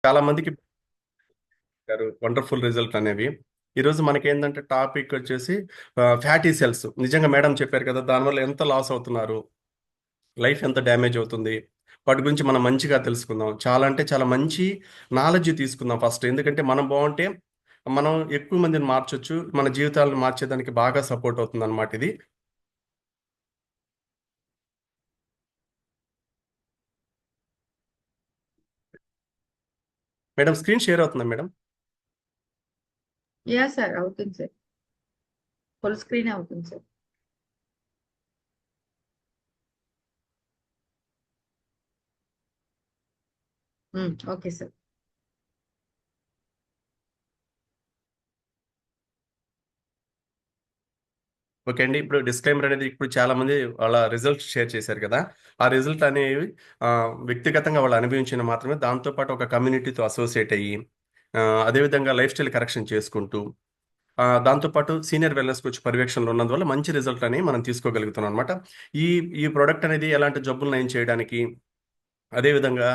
చాలా మందికి wonderful result అనేవి. ఈరోజు మనకేంటంటే టాపిక్ వచ్చేసి ఫ్యాటీ సెల్స్. నిజంగా మేడం చెప్పారు కదా, దానివల్ల ఎంత లాస్ అవుతున్నారు, లైఫ్ ఎంత డ్యామేజ్ అవుతుంది, వాటి గురించి మనం మంచిగా తెలుసుకుందాం. చాలా అంటే చాలా మంచి నాలెడ్జ్ తీసుకుందాం ఫస్ట్. ఎందుకంటే మనం బాగుంటే మనం ఎక్కువ మందిని మార్చొచ్చు, మన జీవితాలను మార్చేదానికి బాగా సపోర్ట్ అవుతుంది అనమాట ఇది. మేడం స్క్రీన్ షేర్ అవుతుందా మేడం? యా సార్, అవుతుంది సార్. ఫుల్ స్క్రీన్ అవుతుంది సార్. Okay sir. ఓకే అండి. ఇప్పుడు డిస్క్లైమర్ అనేది ఇప్పుడు చాలా మంది వాళ్ళ రిజల్ట్స్ షేర్ చేశారు కదా. ఆ రిజల్ట్ అనేవి వ్యక్తిగతంగా వాళ్ళు అనుభవించిన మాత్రమే, దాంతోపాటు ఒక కమ్యూనిటీతో అసోసియేట్ అయ్యి ఆ, అదేవిధంగా లైఫ్ స్టైల్ కరెక్షన్ చేసుకుంటూ దాంతోపాటు సీనియర్ వెల్నెస్ కోచ్ పర్యవేక్షణలో ఉన్నందువల్ల మంచి రిజల్ట్ అని మనం తీసుకోగలుగుతున్నాం అనమాట. ఈ ఈ ప్రోడక్ట్ అనేది ఎలాంటి జబ్బులు నయం చేయడానికి, అదేవిధంగా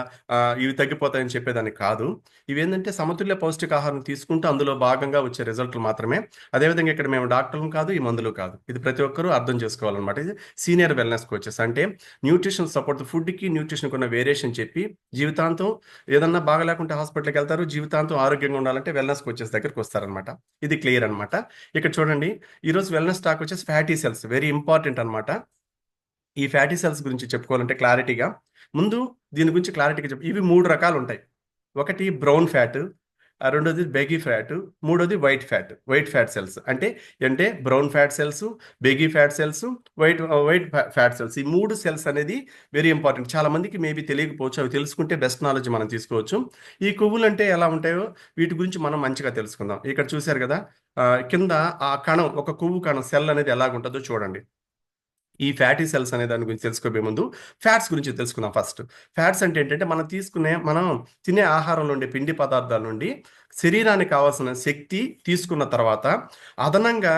ఇవి తగ్గిపోతాయని చెప్పేదానికి కాదు. ఇవేంటంటే సమతుల్య పౌష్టికాహారం తీసుకుంటూ అందులో భాగంగా వచ్చే రిజల్ట్లు మాత్రమే. అదేవిధంగా ఇక్కడ మేము డాక్టర్లం కాదు, ఈ మందులు కాదు. ఇది ప్రతి ఒక్కరూ అర్థం చేసుకోవాలన్నమాట. ఇది సీనియర్ వెల్నెస్ కోచెస్ అంటే న్యూట్రిషన్ సపోర్ట్, ఫుడ్‌కి న్యూట్రిషన్‌కి ఉన్న వేరియేషన్ చెప్పి జీవితాంతం ఏదన్నా బాగాలేకుంటే హాస్పిటల్‌కి వెళ్తారు. జీవితాంతం ఆరోగ్యంగా ఉండాలంటే వెల్నెస్ కోచెస్ దగ్గరికి వస్తారనమాట. ఇది క్లియర్ అనమాట. ఇక్కడ చూడండి, ఈరోజు వెల్నెస్ టాక్ వచ్చేసి ఫ్యాటీ సెల్స్ వెరీ ఇంపార్టెంట్ అనమాట. ఈ ఫ్యాటీ సెల్స్ గురించి చెప్పుకోవాలంటే క్లారిటీగా, ముందు దీని గురించి క్లారిటీగా ఇవి 3 రకాలు ఉంటాయి. ఒకటి బ్రౌన్ ఫ్యాట్, రెండోది బెగీ ఫ్యాట్, మూడోది వైట్ ఫ్యాట్ సెల్స్. అంటే brown fat cells, beige fat cells, white fat cells. ఈ 3 సెల్స్ అనేది వెరీ ఇంపార్టెంట్. చాలా మందికి మేబీ తెలియకపోవచ్చు. అవి తెలుసుకుంటే బెస్ట్ నాలెడ్జ్ మనం తీసుకోవచ్చు. ఈ కొవ్వులు అంటే ఎలా ఉంటాయో వీటి గురించి మనం మంచిగా తెలుసుకుందాం. ఇక్కడ చూశారు కదా, కింద ఆ కణం, ఒక కొవ్వు కణం సెల్ అనేది ఎలాగుంటుందో చూడండి. ఈ ఫ్యాటీ సెల్స్ అనే దాని గురించి తెలుసుకోబోయే ముందు ఫ్యాట్స్ గురించి తెలుసుకుందాం ఫస్ట్. ఫ్యాట్స్ అంటే ఏంటంటే మనం తినే ఆహారంలో ఉండే పిండి పదార్థాల నుండి శరీరానికి కావాల్సిన శక్తి తీసుకున్న తర్వాత అదనంగా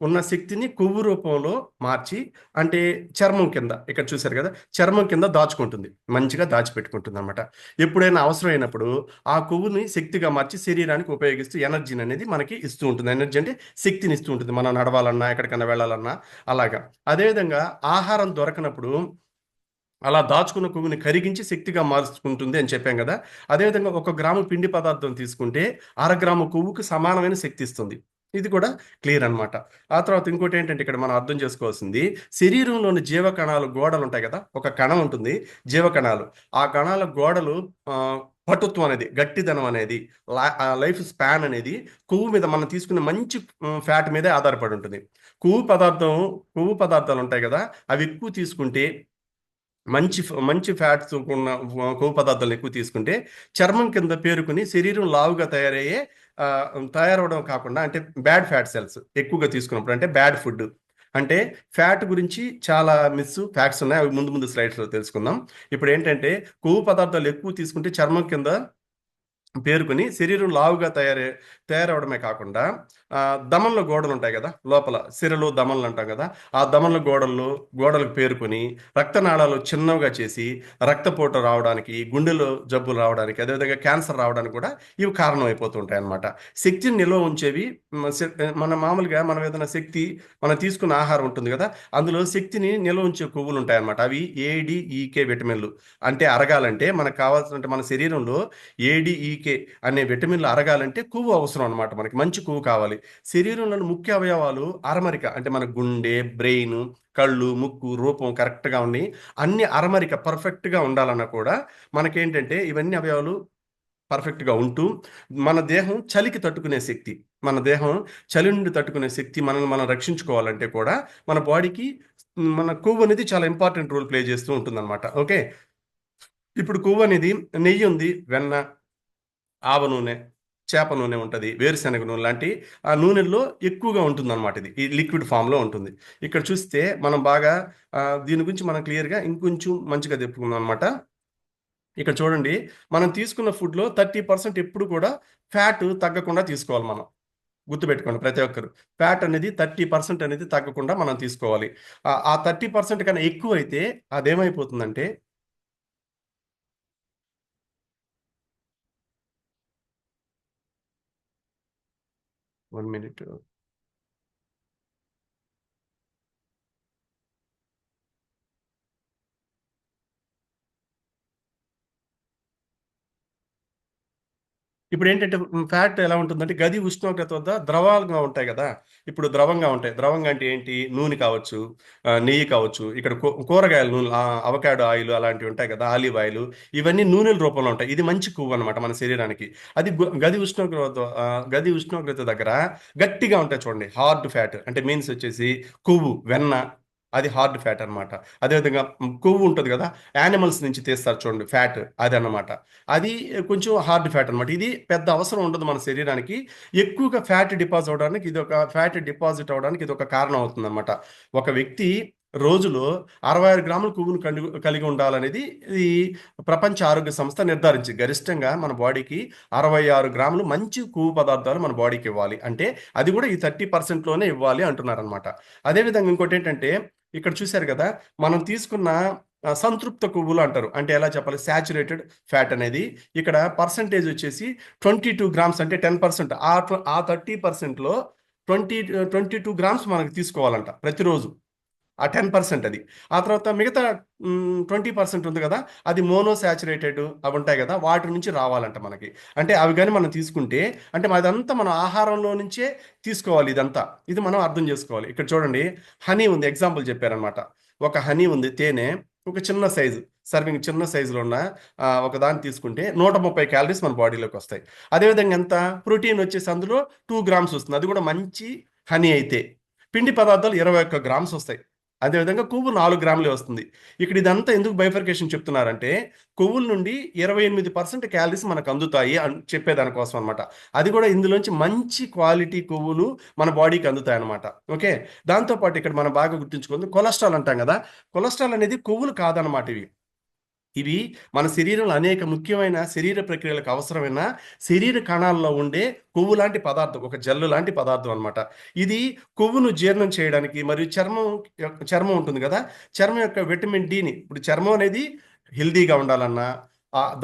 ఉన్న శక్తిని కొవ్వు రూపంలో మార్చి, అంటే చర్మం కింద, ఇక్కడ చూశారు కదా, చర్మం కింద దాచుకుంటుంది, మంచిగా దాచిపెట్టుకుంటుంది అనమాట. ఎప్పుడైనా అవసరం అయినప్పుడు ఆ కొవ్వుని శక్తిగా మార్చి శరీరానికి ఉపయోగిస్తూ ఎనర్జీని అనేది మనకి ఇస్తూ ఉంటుంది. ఎనర్జీ అంటే శక్తిని ఇస్తూ ఉంటుంది, మనం నడవాలన్నా ఎక్కడికైనా వెళ్ళాలన్నా అలాగా. అదేవిధంగా ఆహారం దొరకనప్పుడు అలా దాచుకున్న కొవ్వుని కరిగించి శక్తిగా మార్చుకుంటుంది అని చెప్పాం కదా. అదేవిధంగా 1 గ్రాము పిండి పదార్థం తీసుకుంటే 1/2 గ్రాము కొవ్వుకు సమానమైన శక్తి ఇస్తుంది. ఇది కూడా క్లియర్ అన్నమాట. ఆ తర్వాత ఇంకోటి ఏంటంటే ఇక్కడ మనం అర్థం చేసుకోవాల్సింది, శరీరంలోని జీవకణాలు గోడలు ఉంటాయి కదా. ఒక కణం ఉంటుంది, జీవకణాలు. ఆ కణాల గోడలు ఆ, పటుత్వం అనేది, గట్టిదనం అనేది, లైఫ్ స్పాన్ అనేది కొవ్వు మీద మనం తీసుకునే మంచి ఫ్యాట్ మీదే ఆధారపడి ఉంటుంది. కొవ్వు పదార్థం కొవ్వు పదార్థాలు ఉంటాయి కదా, అవి ఎక్కువ తీసుకుంటే, మంచి ఫ్యాట్స్ ఉన్న కొవ్వు పదార్థాలను ఎక్కువ తీసుకుంటే చర్మం కింద పేరుకుని శరీరం లావుగా ఆ, తయారవడం కాకుండా, అంటే బ్యాడ్ ఫ్యాట్ సెల్స్ ఎక్కువగా తీసుకున్నప్పుడు, అంటే బ్యాడ్ ఫుడ్. అంటే ఫ్యాట్ గురించి చాలా ఫ్యాక్ట్స్ ఉన్నాయి, అవి ముందు ముందు స్లైడ్స్లో తెలుసుకుందాం. ఇప్పుడు ఏంటంటే కొవ్వు పదార్థాలు ఎక్కువ తీసుకుంటే చర్మం కింద పేరుకుని శరీరం లావుగా తయారవడమే కాకుండా, ఆ, దమన్ల గోడలు ఉంటాయి కదా, లోపల సిరలు దమన్లు అంటాం కదా, ఆ దమన్ల గోడలకు పేరుకొని రక్తనాళాలు చిన్నవిగా చేసి రక్తపోటు రావడానికి, గుండెలో జబ్బులు రావడానికి, అదేవిధంగా క్యాన్సర్ రావడానికి కూడా ఇవి కారణం అయిపోతూ ఉంటాయి అన్నమాట. శక్తిని నిల్వ ఉంచేవి. మన మామూలుగా మనం ఏదైనా మనం తీసుకున్న ఆహారం ఉంటుంది కదా, అందులో శక్తిని నిల్వ ఉంచే కొవ్వులు ఉంటాయి అన్నమాట. అవి ఏడిఈకే విటమిన్లు. అంటే అరగాలంటే మనకు కావాల్సిన, మన శరీరంలో ఏడిఈకే అనే విటమిన్లు అరగాలంటే కొవ్వు అవసరం అనమాట. మనకి మంచి కొవ్వు కావాలి. శరీరంలోని ముఖ్య అవయవాలు అరమరిక, అంటే మన గుండె, బ్రెయిన్, కళ్ళు, ముక్కు, రూపం కరెక్ట్గా ఉండి అన్ని అరమరిక పర్ఫెక్ట్గా ఉండాలన్నా కూడా మనకేంటంటే ఇవన్నీ అవయవాలు పర్ఫెక్ట్గా ఉంటూ, మన దేహం చలికి తట్టుకునే శక్తి, మన దేహం చలి నుండి తట్టుకునే శక్తి, మనల్ని మనం రక్షించుకోవాలంటే కూడా మన బాడీకి మన కొవ్వు అనేది చాలా ఇంపార్టెంట్ రోల్ ప్లే చేస్తూ ఉంటుందన్నమాట. ఓకే. ఇప్పుడు కొవ్వు అనేది నెయ్యి ఉంది, వెన్న, ఆవ నూనె, చేప నూనె ఉంటుంది, వేరుశనగ నూనె లాంటి ఆ నూనెల్లో ఎక్కువగా ఉంటుందన్నమాట. ఇది ఈ లిక్విడ్ ఫామ్లో ఉంటుంది. ఇక్కడ చూస్తే మనం బాగా దీని గురించి మనం క్లియర్గా ఇంకొంచెం మంచిగా చెప్పుకుందాం అనమాట. ఇక్కడ చూడండి, మనం తీసుకున్న ఫుడ్లో 30% ఎప్పుడు కూడా ఫ్యాట్ తగ్గకుండా తీసుకోవాలి మనం. గుర్తుపెట్టుకోండి ప్రతి ఒక్కరు. ఫ్యాట్ అనేది 30% అనేది తగ్గకుండా మనం తీసుకోవాలి. ఆ 30% కన్నా ఎక్కువ అయితే అదేమైపోతుందంటే 1 minute. ఇప్పుడు ఏంటంటే ఫ్యాట్ ఎలా ఉంటుందంటే గది ఉష్ణోగ్రత వద్ద ద్రవాలుగా ఉంటాయి కదా. ఇప్పుడు ద్రవంగా ఉంటాయి. ద్రవంగా అంటే ఏంటి? నూనె కావచ్చు, నెయ్యి కావచ్చు, ఇక్కడ కూరగాయల నూనె, అవకాడో ఆయిల్ అలాంటివి ఉంటాయి కదా, ఆలివ్ ఆయిల్. ఇవన్నీ నూనెల రూపంలో ఉంటాయి. ఇది మంచి కొవ్వు అనమాట మన శరీరానికి. అది గది ఉష్ణోగ్రత దగ్గర గట్టిగా ఉంటాయి చూడండి, హార్డ్ ఫ్యాట్ అంటే మీన్స్ వచ్చేసి కొవ్వు, వెన్న. అది హార్డ్ ఫ్యాట్ అన్నమాట. అదేవిధంగా కొవ్వు ఉంటుంది కదా, యానిమల్స్ నుంచి తీస్తారు చూడండి ఫ్యాట్, అది అన్నమాట. అది కొంచెం హార్డ్ ఫ్యాట్ అనమాట. ఇది పెద్ద అవసరం ఉండదు మన శరీరానికి. ఎక్కువగా ఫ్యాట్ డిపాజిట్ అవడానికి ఇది ఒక కారణం అవుతుంది అనమాట. ఒక వ్యక్తి రోజులో 66 గ్రాముల కొవ్వును కలిగి ఉండాలనేది ఇది ప్రపంచ ఆరోగ్య సంస్థ నిర్ధారించింది. గరిష్టంగా మన బాడీకి 66 గ్రాములు మంచి కొవ్వు పదార్థాలు మన బాడీకి ఇవ్వాలి అంటే, అది కూడా ఈ 30% ఇవ్వాలి అంటున్నారు అనమాట. అదేవిధంగా ఇంకోటి ఏంటంటే, ఇక్కడ చూశారు కదా, మనం తీసుకున్న సంతృప్త కొవ్వులు అంటారు. అంటే ఎలా చెప్పాలి, శాచురేటెడ్ ఫ్యాట్ అనేది ఇక్కడ పర్సంటేజ్ వచ్చేసి 22 గ్రామ్స్, అంటే 10%. ఆ 30%లో 22 గ్రామ్స్ మనకు తీసుకోవాలంట ప్రతిరోజు. ఆ 10% అది. ఆ తర్వాత మిగతా 20% ఉంది కదా, అది మోనోసాచురేటెడ్ అవి ఉంటాయి కదా, వాటి నుంచి రావాలంట మనకి. అంటే అవి కానీ మనం తీసుకుంటే, అంటే అదంతా మనం ఆహారంలో నుంచే తీసుకోవాలి. ఇదంతా ఇది మనం అర్థం చేసుకోవాలి. ఇక్కడ చూడండి, హనీ ఉంది, ఎగ్జాంపుల్ చెప్పారనమాట. ఒక హనీ ఉంది, తేనె. ఒక చిన్న సైజు, సర్వింగ్ చిన్న సైజులో ఉన్న ఒక దాన్ని తీసుకుంటే 130 క్యాలరీస్ మన బాడీలోకి వస్తాయి. అదేవిధంగా ఎంత ప్రోటీన్ వచ్చేసి అందులో 2 గ్రామ్స్ వస్తుంది, అది కూడా మంచి హనీ అయితే. పిండి పదార్థాలు 21 గ్రామ్స్ వస్తాయి. అదేవిధంగా కొవ్వు 4 గ్రాములే వస్తుంది. ఇక్కడ ఇదంతా ఎందుకు బైఫర్కేషన్ చెప్తున్నారంటే, కొవ్వుల నుండి 28% క్యాలరీస్ మనకు అందుతాయి అని చెప్పేదానికోసం అనమాట. అది కూడా ఇందులోంచి మంచి క్వాలిటీ కొవ్వులు మన బాడీకి అందుతాయి అనమాట. ఓకే. దాంతోపాటు ఇక్కడ మనం బాగా గుర్తుంచుకుంది, కొలెస్ట్రాల్ అంటాం కదా. కొలెస్ట్రాల్ అనేది కొవ్వులు కాదనమాట. ఇవి ఇవి మన శరీరంలో అనేక ముఖ్యమైన శరీర ప్రక్రియలకు అవసరమైన శరీర కణాల్లో ఉండే కొవ్వు లాంటి పదార్థం, ఒక జల్లు లాంటి పదార్థం అనమాట. ఇది కొవ్వును జీర్ణం చేయడానికి, మరియు చర్మం ఉంటుంది కదా, చర్మం యొక్క విటమిన్ డిని, ఇప్పుడు చర్మం అనేది హెల్దీగా ఉండాలన్నా,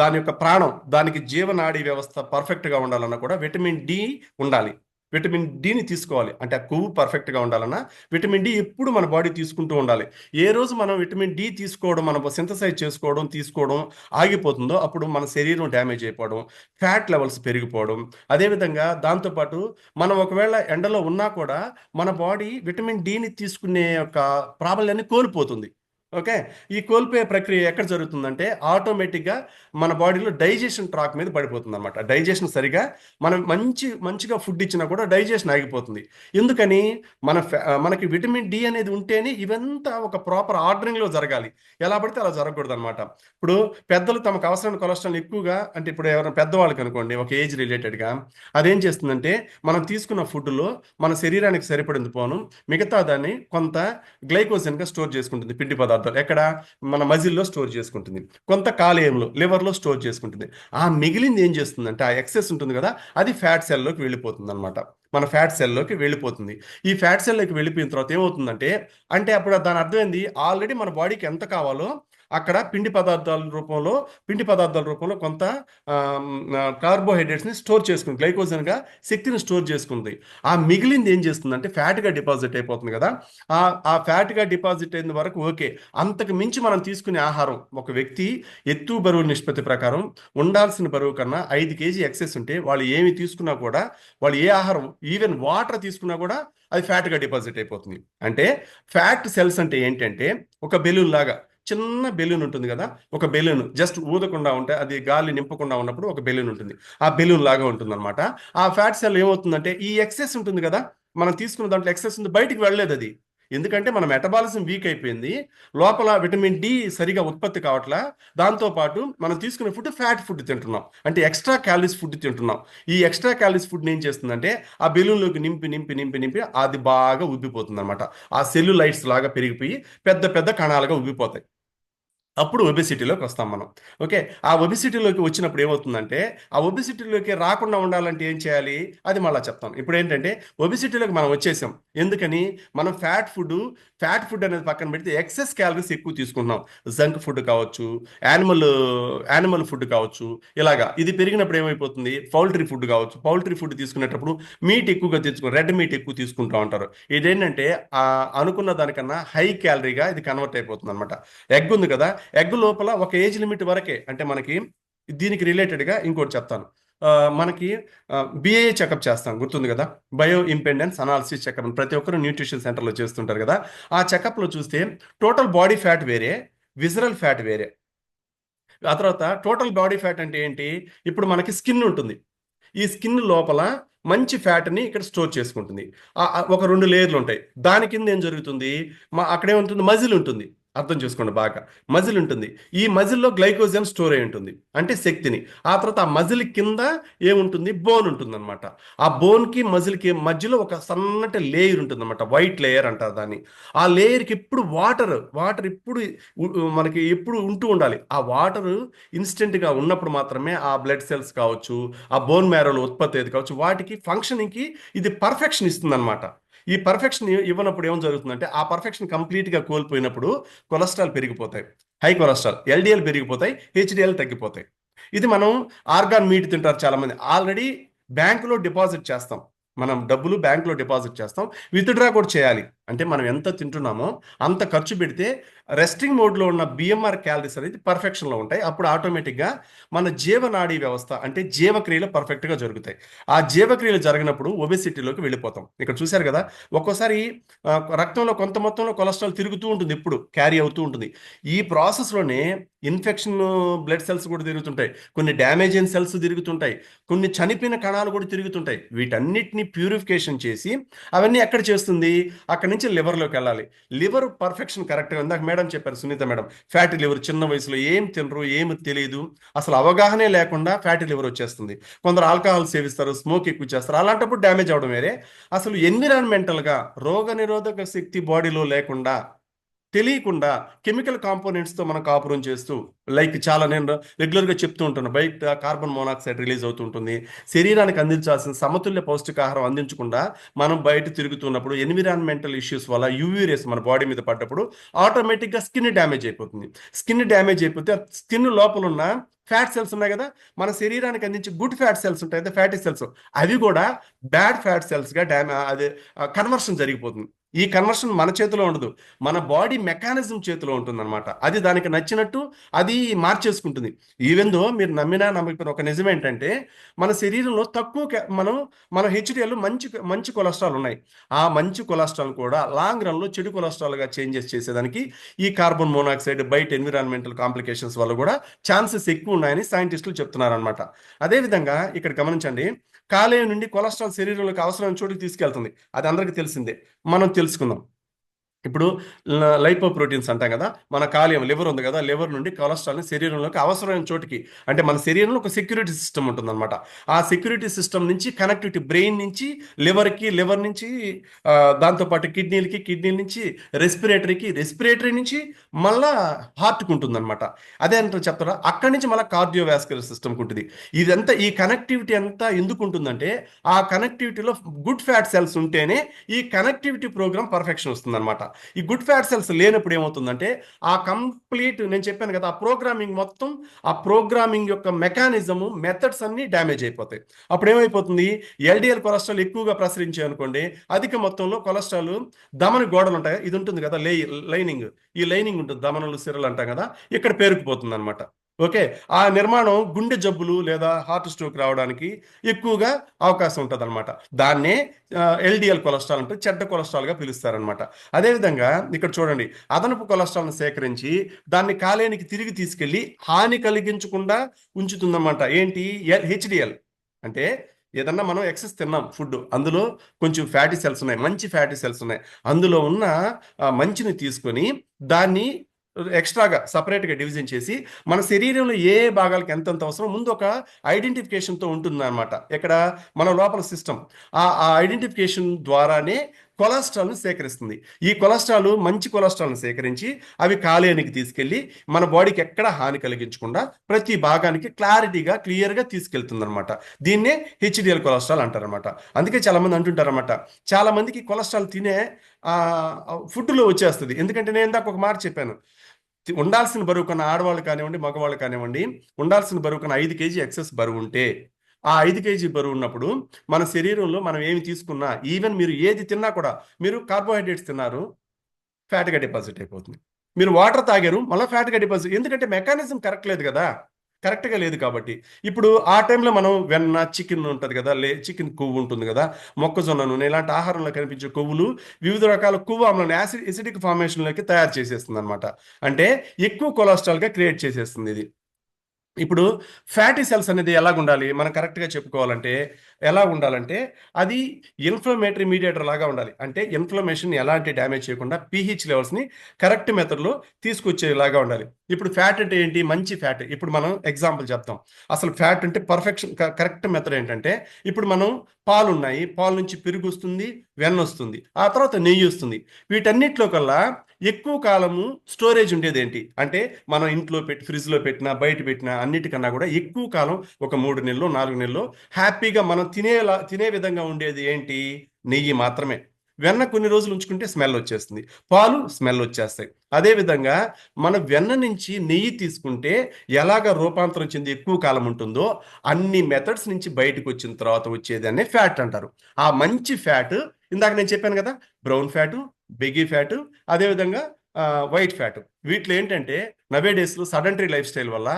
దాని యొక్క ప్రాణం, దానికి జీవనాడి వ్యవస్థ పర్ఫెక్ట్గా ఉండాలన్నా కూడా విటమిన్ డి ఉండాలి. విటమిన్ డిని తీసుకోవాలి. అంటే ఆ కొవ్వు పర్ఫెక్ట్గా ఉండాలన్నా విటమిన్ డి ఎప్పుడు మన బాడీ తీసుకుంటూ ఉండాలి. ఏ రోజు మనం విటమిన్ డి తీసుకోవడం, మనం సింథసైజ్ తీసుకోవడం ఆగిపోతుందో, అప్పుడు మన శరీరం డ్యామేజ్ అయిపోవడం, ఫ్యాట్ లెవెల్స్ పెరిగిపోవడం. అదేవిధంగా దాంతోపాటు మనం ఒకవేళ ఎండలో ఉన్నా కూడా మన బాడీ విటమిన్ డిని తీసుకునే యొక్క ప్రాబల్యాన్ని కోల్పోతుంది. ఓకే. ఈ కోల్పోయే ప్రక్రియ ఎక్కడ జరుగుతుందంటే, ఆటోమేటిక్గా మన బాడీలో డైజెషన్ ట్రాక్ మీద పడిపోతుంది అనమాట. డైజెషన్ సరిగా, మనం మంచిగా ఫుడ్ ఇచ్చినా కూడా డైజెషన్ ఆగిపోతుంది. ఎందుకని? మనకి విటమిన్ డి అనేది ఉంటేనే ఇవంతా ఒక ప్రాపర్ ఆర్డరింగ్లో జరగాలి. ఎలా పడితే అలా జరగకూడదు అనమాట. ఇప్పుడు పెద్దలు తమకు అవసరమైన కొలెస్ట్రాల్ ఎక్కువగా, అంటే ఇప్పుడు ఎవరైనా పెద్దవాళ్ళకి అనుకోండి, ఒక ఏజ్ రిలేటెడ్గా, అదేం చేస్తుందంటే, మనం తీసుకున్న ఫుడ్లో మన శరీరానికి సరిపడింది పోను, మిగతా దాన్ని కొంత గ్లైకోజన్గా స్టోర్ చేసుకుంటుంది. పిండి పదార్థాలు ఎక్కడ? మన మజిల్లో స్టోర్ చేసుకుంటుంది. కొంత కాలేయంలో, లివర్లో స్టోర్ చేసుకుంటుంది. ఆ మిగిలింది ఏం చేస్తుందంటే, ఆ ఎక్సెస్ ఉంటుంది కదా, అది ఫ్యాట్ సెల్లోకి వెళ్ళిపోతుంది అనమాట. మన ఫ్యాట్ సెల్లోకి వెళ్ళిపోతుంది. ఈ ఫ్యాట్ సెల్లోకి వెళ్ళిపోయిన తర్వాత ఏమవుతుందంటే, అంటే అప్పుడు దాని అర్థం ఏంది, ఆల్రెడీ మన బాడీకి ఎంత కావాలో అక్కడ పిండి పదార్థాల రూపంలో కొంత కార్బోహైడ్రేట్స్ని స్టోర్ చేసుకుంది, గ్లైకోజన్గా శక్తిని స్టోర్ చేసుకుంది. ఆ మిగిలింది ఏం చేస్తుందంటే ఫ్యాట్గా డిపాజిట్ అయిపోతుంది కదా. ఆ ఫ్యాట్గా డిపాజిట్ అయిన వరకు ఓకే. అంతకు మించి మనం తీసుకునే ఆహారం, ఒక వ్యక్తి ఎత్తు బరువు నిష్పత్తి ప్రకారం ఉండాల్సిన బరువు కన్నా 5 కేజీ ఎక్సెస్ ఉంటే, వాళ్ళు ఏమి తీసుకున్నా కూడా, వాళ్ళు ఏ ఆహారం, ఈవెన్ వాటర్ తీసుకున్నా కూడా అది ఫ్యాట్గా డిపాజిట్ అయిపోతుంది. అంటే ఫ్యాట్ సెల్స్ అంటే ఏంటంటే, ఒక బెలూన్ లాగా, చిన్న బెలూన్ ఉంటుంది కదా, ఒక బెలూన్ జస్ట్ ఊదకుండా ఉంటే, అది గాలి నింపకుండా ఉన్నప్పుడు ఒక బెలూన్ ఉంటుంది. ఆ బెలూన్ లాగా ఉంటుంది అనమాట. ఆ ఫ్యాట్ సెల్ ఏమవుతుందంటే, ఈ ఎక్సెస్ ఉంటుంది కదా, మనం తీసుకున్న దాంట్లో ఎక్సెస్ ఉంది, బయటికి వెళ్ళలేదు అది. ఎందుకంటే మన మెటబాలిజం వీక్ అయిపోయింది, లోపల విటమిన్ డి సరిగా ఉత్పత్తి కావట్లా. దాంతోపాటు మనం తీసుకునే ఫుడ్ ఫ్యాట్ ఫుడ్ తింటున్నాం, అంటే ఎక్స్ట్రా క్యాలరీస్ ఫుడ్ తింటున్నాం. ఈ ఎక్స్ట్రా క్యాలరీస్ ఫుడ్ ఏం చేస్తుందంటే, ఆ బెలూన్లోకి నింపి నింపి నింపి నింపి అది బాగా ఉబ్బిపోతుంది అనమాట. ఆ సెల్యులైట్స్ లాగా పెరిగిపోయి పెద్ద పెద్ద కణాలుగా ఉబ్బిపోతాయి. అప్పుడు ఒబెసిటీలోకి వస్తాం మనం. ఓకే. ఆ ఒబెసిటీలోకి వచ్చినప్పుడు ఏమవుతుందంటే, ఆ ఒబెసిటీలోకి రాకుండా ఉండాలంటే ఏం చేయాలి? అది మళ్ళా చెప్తాను. ఇప్పుడేంటంటే, ఒబెసిటీలోకి మనం వచ్చేసాం. ఎందుకని? మనం ఫ్యాట్ ఫుడ్ అనేది పక్కన పెడితే ఎక్సెస్ క్యాలరీస్ ఎక్కువ తీసుకుంటున్నాం. జంక్ ఫుడ్ కావచ్చు, యానిమల్ యానిమల్ ఫుడ్ కావచ్చు, ఇలాగా. ఇది పెరిగినప్పుడు ఏమైపోతుంది? పౌల్ట్రీ ఫుడ్ కావచ్చు. పౌల్ట్రీ ఫుడ్ తీసుకునేటప్పుడు మీట్ ఎక్కువగా తెచ్చుకో రెడ్ మీట్ ఎక్కువ తీసుకుంటా ఉంటారు. ఇదేంటంటే, అనుకున్న దానికన్నా హై క్యాలరీగా ఇది కన్వర్ట్ అయిపోతుంది అనమాట. ఎగ్ ఉంది కదా, ఎగ్ లోపల ఒక ఏజ్ లిమిట్ వరకే. అంటే మనకి దీనికి రిలేటెడ్గా ఇంకోటి చెప్తాను. మనకి బిఏ చెకప్ చేస్తాం, గుర్తుంది కదా. బయో ఇంపెండెన్స్ అనాలిసిస్ చెకప్ ప్రతి ఒక్కరు న్యూట్రిషన్ సెంటర్లో చేస్తుంటారు కదా. ఆ చెకప్లో చూస్తే టోటల్ బాడీ ఫ్యాట్ వేరే, విజరల్ ఫ్యాట్ వేరే. ఆ తర్వాత టోటల్ బాడీ ఫ్యాట్ అంటే ఏంటి? ఇప్పుడు మనకి స్కిన్ ఉంటుంది. ఈ స్కిన్ లోపల మంచి ఫ్యాట్ని ఇక్కడ స్టోర్ చేసుకుంటుంది. ఒక రెండు లేయర్లు ఉంటాయి. దాని కింద ఏం జరుగుతుంది? అక్కడేముంటుంది? మజిల్ ఉంటుంది. అర్థం చేసుకోండి బాగా. మజిల్ ఉంటుంది. ఈ మజిల్లో గ్లైకోజన్ స్టోర్ అయి ఉంటుంది, అంటే శక్తిని. ఆ తర్వాత ఆ మజిల్ కింద ఏముంటుంది? బోన్ ఉంటుంది అనమాట. ఆ బోన్కి మజిల్కి మధ్యలో ఒక సన్నటి లేయర్ ఉంటుంది అనమాట, వైట్ లేయర్ అంటారు దాన్ని. ఆ లేయర్కి ఎప్పుడు వాటర్ ఎప్పుడు మనకి ఎప్పుడు ఉంటూ ఉండాలి. ఆ వాటర్ ఇన్స్టెంట్గా ఉన్నప్పుడు మాత్రమే ఆ బ్లడ్ సెల్స్ కావచ్చు, ఆ బోన్ మ్యారోలో ఉత్పత్తి అయ్యేది కావచ్చు, వాటికి ఫంక్షనింగ్కి ఇది పర్ఫెక్షన్ ఇస్తుంది అనమాట. ఈ పర్ఫెక్షన్ ఇవ్వనప్పుడు ఏం జరుగుతుందంటే, ఆ పర్ఫెక్షన్ కంప్లీట్గా కోల్పోయినప్పుడు కొలెస్ట్రాల్ పెరిగిపోతాయి, హై కొలెస్ట్రాల్, ఎల్డిఎల్ పెరిగిపోతాయి, హెచ్డిఎల్ తగ్గిపోతాయి. ఇది మనం ఆర్గాన్ మీట్ తింటారు చాలా మంది. ఆల్రెడీ బ్యాంకులో డిపాజిట్ చేస్తాం, మనం డబ్బులు బ్యాంకులో డిపాజిట్ చేస్తాం, విత్డ్రా కూడా చేయాలి. అంటే మనం ఎంత తింటున్నామో అంత ఖర్చు పెడితే రెస్టింగ్ మోడ్లో ఉన్న బిఎంఆర్ క్యాలరీస్ అనేది పర్ఫెక్షన్లో ఉంటాయి. అప్పుడు ఆటోమేటిక్గా మన జీవనాడీ వ్యవస్థ అంటే జీవక్రియలు పర్ఫెక్ట్గా జరుగుతాయి. ఆ జీవక్రియలు జరిగినప్పుడు ఒబెసిటీలోకి వెళ్ళిపోతాం. ఇక్కడ చూశారు కదా, ఒక్కోసారి ఆ, రక్తంలో కొంత మొత్తంలో కొలెస్ట్రాల్ తిరుగుతూ ఉంటుంది, ఎప్పుడు క్యారీ అవుతూ ఉంటుంది. ఈ ప్రాసెస్లోనే ఇన్ఫెక్షన్ బ్లడ్ సెల్స్ కూడా తిరుగుతుంటాయి, కొన్ని డ్యామేజ్ అయిన సెల్స్ తిరుగుతుంటాయి, కొన్ని చనిపోయిన కణాలు కూడా తిరుగుతుంటాయి. వీటన్నిటిని ప్యూరిఫికేషన్ చేసి అవన్నీ ఎక్కడ చేస్తుంది? అక్కడి నుంచి లివర్లోకి వెళ్ళాలి. లివర్ పర్ఫెక్షన్ కరెక్ట్గా ఇందాక మేడం చెప్పారు, సునీత మేడం, ఫ్యాటీ లివర్ చిన్న వయసులో ఏం తినరు, ఏమి తెలియదు, అసలు అవగాహనే లేకుండా ఫ్యాటీ లివర్ వచ్చేస్తుంది. కొందరు ఆల్కహాల్ సేవిస్తారు, స్మోక్ ఎక్కువ చేస్తారు, అలాంటప్పుడు డ్యామేజ్ అవడం వేరే. అసలు ఎన్విరాన్మెంటల్గా రోగ నిరోధక శక్తి బాడీలో లేకుండా, తెలియకుండా కెమికల్ కాంపోనెంట్స్తో మనం కాపురం చేస్తూ, లైక్ చాలా నేను రెగ్యులర్గా చెప్తూ ఉంటాను, బయట కార్బన్ మోనాక్సైడ్ రిలీజ్ అవుతూ ఉంటుంది. శరీరానికి అందించాల్సిన సమతుల్య పౌష్టికాహారం అందించకుండా మనం బయట తిరుగుతున్నప్పుడు ఎన్విరాన్మెంటల్ ఇష్యూస్ వల్ల యూవీ రేస్ మన బాడీ మీద పడ్డప్పుడు ఆటోమేటిక్గా స్కిన్ డ్యామేజ్ అయిపోతుంది. స్కిన్ డ్యామేజ్ అయిపోతే స్కిన్ లోపల ఉన్న ఫ్యాట్ సెల్స్ ఉన్నాయి కదా, మన శరీరానికి అందించే గుడ్ ఫ్యాట్ సెల్స్ ఉంటాయి కదా, ఫ్యాటీ సెల్స్, అవి కూడా బ్యాడ్ ఫ్యాట్ సెల్స్గా అదే కన్వర్షన్ జరిగిపోతుంది. ఈ కన్వర్షన్ మన చేతిలో ఉండదు, మన బాడీ మెకానిజం చేతిలో ఉంటుంది అనమాట. అది దానికి నచ్చినట్టు అది మార్చేసుకుంటుంది. ఈవెన్ దో మీరు నమ్మినా నమ్మకపోయినా ఒక నిజం ఏంటంటే, మన శరీరంలో తక్కువ మన హెచ్డిఎల్ మంచి మంచి కొలెస్ట్రాల్ ఉన్నాయి. ఆ మంచి కొలెస్ట్రాల్ కూడా లాంగ్ రన్లో చెడు కొలెస్ట్రాల్గా చేంజెస్ చేసేదానికి ఈ కార్బన్ మోనాక్సైడ్ బయట ఎన్విరాన్మెంటల్ కాంప్లికేషన్స్ వల్ల కూడా ఛాన్సెస్ ఎక్కువ ఉన్నాయని సైంటిస్టులు చెప్తున్నారనమాట. అదేవిధంగా ఇక్కడ గమనించండి, కాలేయం నుండి కొలెస్ట్రాల్ శరీరంలోకి అవసరమైన చోటుకి తీసుకెళ్తుంది, అది అందరికీ తెలిసిందే. మనం తెలుసుకుందాం. ఇప్పుడు లైపోప్రోటీన్స్ అంటాం కదా, మన కాలేయం లివర్ ఉంది కదా, లివర్ నుండి కొలెస్ట్రాల్ని శరీరంలోకి అవసరమైన చోటికి, అంటే మన శరీరంలో ఒక సెక్యూరిటీ సిస్టమ్ ఉంటుందన్నమాట. ఆ సెక్యూరిటీ సిస్టమ్ నుంచి కనెక్టివిటీ బ్రెయిన్ నుంచి లివర్కి, లివర్ నుంచి ఆ, దాంతోపాటు కిడ్నీలకి, కిడ్నీ నుంచి రెస్పిరేటరీకి, రెస్పిరేటరీ నుంచి మళ్ళా హార్ట్కి ఉంటుందన్నమాట. అదే అంటే చెప్తారా, అక్కడి నుంచి మళ్ళీ కార్డియోవాస్కులర్ సిస్టమ్కి ఉంటుంది. ఇదంతా ఈ కనెక్టివిటీ అంతా ఎందుకు ఉంటుందంటే, ఆ కనెక్టివిటీలో గుడ్ ఫ్యాట్ సెల్స్ ఉంటేనే ఈ కనెక్టివిటీ ప్రోగ్రామ్ పర్ఫెక్షన్ వస్తుంది అనమాట. ఈ గుడ్ ఫ్యాట్ సెల్స్ లేనప్పుడు ఏమవుతుందంటే, ఆ కంప్లీట్ నేను చెప్పాను కదా, ఆ ప్రోగ్రామింగ్ మొత్తం, ఆ ప్రోగ్రామింగ్ యొక్క మెకానిజము మెథడ్స్ అన్ని డ్యామేజ్ అయిపోతాయి. అప్పుడు ఏమైపోతుంది? ఎల్డిఎల్ కొలెస్ట్రాల్ ఎక్కువగా ప్రసరించాయి అనుకోండి, అధిక మొత్తంలో కొలెస్ట్రాల్ ధమని గోడలు ఉంటాయి, ఇది ఉంటుంది కదా లైనింగ్, ఈ లైనింగ్ ఉంటుంది, ధమనులు సిరలు అంటాం కదా, ఇక్కడ పేరుకుపోతుంది అనమాట. ఓకే. ఆ నిర్మాణం గుండె జబ్బులు లేదా హార్ట్ స్ట్రోక్ రావడానికి ఎక్కువగా అవకాశం ఉంటుంది అనమాట. దాన్నే ఎల్డిఎల్ కొలెస్ట్రాల్ అంటే చెడ్డ కొలెస్ట్రాల్గా పిలుస్తారనమాట. అదేవిధంగా ఇక్కడ చూడండి, అదనపు కొలెస్ట్రాల్ని సేకరించి దాన్ని కాలేయానికి తిరిగి తీసుకెళ్ళి హాని కలిగించకుండా ఉంచుతుందన్నమాట. ఏంటి? హెచ్డిఎల్ అంటే ఏదన్నా మనం ఎక్సెస్ తిన్నాం ఫుడ్, అందులో కొంచెం ఫ్యాటీ సెల్స్ ఉన్నాయి, మంచి ఫ్యాటీ సెల్స్ ఉన్నాయి, అందులో ఉన్న మంచిని తీసుకొని దాన్ని ఎక్స్ట్రాగా సపరేట్గా డివిజన్ చేసి మన శరీరంలో ఏ భాగాలకు ఎంతెంత అవసరం ముందు ఒక ఐడెంటిఫికేషన్తో ఉంటుంది అనమాట. ఇక్కడ మన లోపల సిస్టమ్, ఆ ఐడెంటిఫికేషన్ ద్వారానే కొలెస్ట్రాల్ను సేకరిస్తుంది. ఈ కొలెస్ట్రాల్ మంచి కొలెస్ట్రాల్ను సేకరించి అవి కాలేయానికి తీసుకెళ్ళి మన బాడీకి ఎక్కడ హాని కలిగించకుండా ప్రతి భాగానికి క్లారిటీగా క్లియర్గా తీసుకెళ్తుంది అనమాట. దీన్నే హెచ్డిఎల్ కొలెస్ట్రాల్ అంటారనమాట. అందుకే చాలా మంది అంటుంటారన్నమాట, చాలా మందికి కొలెస్ట్రాల్ తినే ఫుడ్లో వచ్చేస్తుంది. ఎందుకంటే నేను ఇందాక ఒక మాట చెప్పాను, ఉండాల్సిన బరువు కన్నా ఆడవాళ్ళు కానివ్వండి మగవాళ్ళు కానివ్వండి ఉండాల్సిన బరువు కన్నా 5 kg ఎక్సెస్ బరువు ఉంటే, ఆ 5 kg బరువు ఉన్నప్పుడు మన శరీరంలో మనం ఏమి తీసుకున్నా, ఈవెన్ మీరు ఏది తిన్నా కూడా, మీరు కార్బోహైడ్రేట్స్ తిన్నారు ఫ్యాట్గా డిపాజిట్ అయిపోతుంది, మీరు వాటర్ తాగారు మళ్ళీ ఫ్యాట్గా డిపాజిట్, ఎందుకంటే మెకానిజం కరెక్ట్ లేదు కదా, కరెక్ట్గా లేదు కాబట్టి. ఇప్పుడు ఆ టైంలో మనం వెన్న చికెన్ ఉంటుంది కదా, చికెన్ కొవ్వు ఉంటుంది కదా, మొక్కజొన్న నూనె ఇలాంటి ఆహారంలో కనిపించే కొవ్వులు వివిధ రకాల కొవ్వు ఆమ్లాన్ని ఎసిడిక్ ఫార్మేషన్లోకి తయారు చేసేస్తుంది అనమాట. అంటే ఎక్కువ కొలెస్ట్రాల్గా క్రియేట్ చేసేస్తుంది ఇది. ఇప్పుడు ఫ్యాటీ సెల్స్ అనేది ఎలాగ ఉండాలి, మనం కరెక్ట్గా చెప్పుకోవాలంటే ఎలా ఉండాలంటే, అది ఇన్ఫ్లమేటరీ మీడియేటర్ లాగా ఉండాలి. అంటే ఇన్ఫ్లమేషన్ ఎలాంటి డ్యామేజ్ చేయకుండా పీహెచ్ లెవెల్స్ని కరెక్ట్ మెథడ్లో తీసుకొచ్చేలాగా ఉండాలి. ఇప్పుడు ఫ్యాట్ అంటే ఏంటి, మంచి ఫ్యాట్. ఇప్పుడు మనం ఎగ్జాంపుల్ చెప్తాం, అసలు ఫ్యాట్ అంటే పర్ఫెక్షన్ కరెక్ట్ మెథడ్ ఏంటంటే, ఇప్పుడు మనం పాలు ఉన్నాయి, పాలు నుంచి పెరుగు వస్తుంది, వెన్న వస్తుంది, ఆ తర్వాత నెయ్యి వస్తుంది. వీటన్నిటిలో కల్లా ఎక్కువ కాలము స్టోరేజ్ ఉండేది ఏంటి అంటే, మనం ఇంట్లో పెట్టి ఫ్రిడ్జ్లో పెట్టినా బయట పెట్టినా అన్నిటికన్నా కూడా ఎక్కువ కాలం ఒక 3 నెలలు 4 నెలలు హ్యాపీగా మనం తినే విధంగా ఉండేది ఏంటి, నెయ్యి మాత్రమే. వెన్న కొన్ని రోజులు ఉంచుకుంటే స్మెల్ వచ్చేస్తుంది, పాలు స్మెల్ వచ్చేస్తాయి. అదేవిధంగా మన వెన్న నుంచి నెయ్యి తీసుకుంటే ఎలాగ రూపాంతరం చెంది ఎక్కువ కాలం ఉంటుందో, అన్ని మెథడ్స్ నుంచి బయటకు వచ్చిన తర్వాత వచ్చేదాన్ని ఫ్యాట్ అంటారు. ఆ మంచి ఫ్యాట్ ఇందాక నేను చెప్పాను కదా, బ్రౌన్ ఫ్యాటు, బెగ్గీ ఫ్యాటు, అదేవిధంగా వైట్ ఫ్యాట్. వీటిలో ఏంటంటే నవే డేస్లో సడెంటరీ లైఫ్ స్టైల్ వల్ల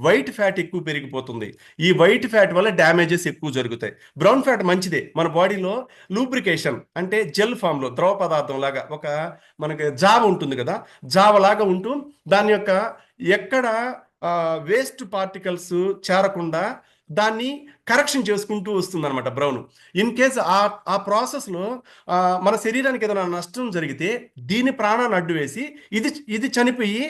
వైట్ ఫ్యాట్ ఎక్కువ పెరిగిపోతుంది. ఈ వైట్ ఫ్యాట్ వల్ల డ్యామేజెస్ ఎక్కువ జరుగుతాయి. బ్రౌన్ ఫ్యాట్ మంచిదే, మన బాడీలో లూబ్రికేషన్ అంటే జెల్ ఫామ్లో ద్రవ పదార్థం లాగా ఒక మనకి జావ ఉంటుంది కదా, జావ లాగా ఉంటూ దాని యొక్క ఎక్కడ వేస్ట్ పార్టికల్స్ చేరకుండా దాన్ని కరెక్షన్ చేసుకుంటూ వస్తుంది అనమాట బ్రౌన్. ఇన్ కేస్ ఆ ప్రాసెస్లో మన శరీరానికి ఏదైనా నష్టం జరిగితే దీని ప్రాణాన్ని అడ్డు వేసి ఇది ఇది చనిపోయి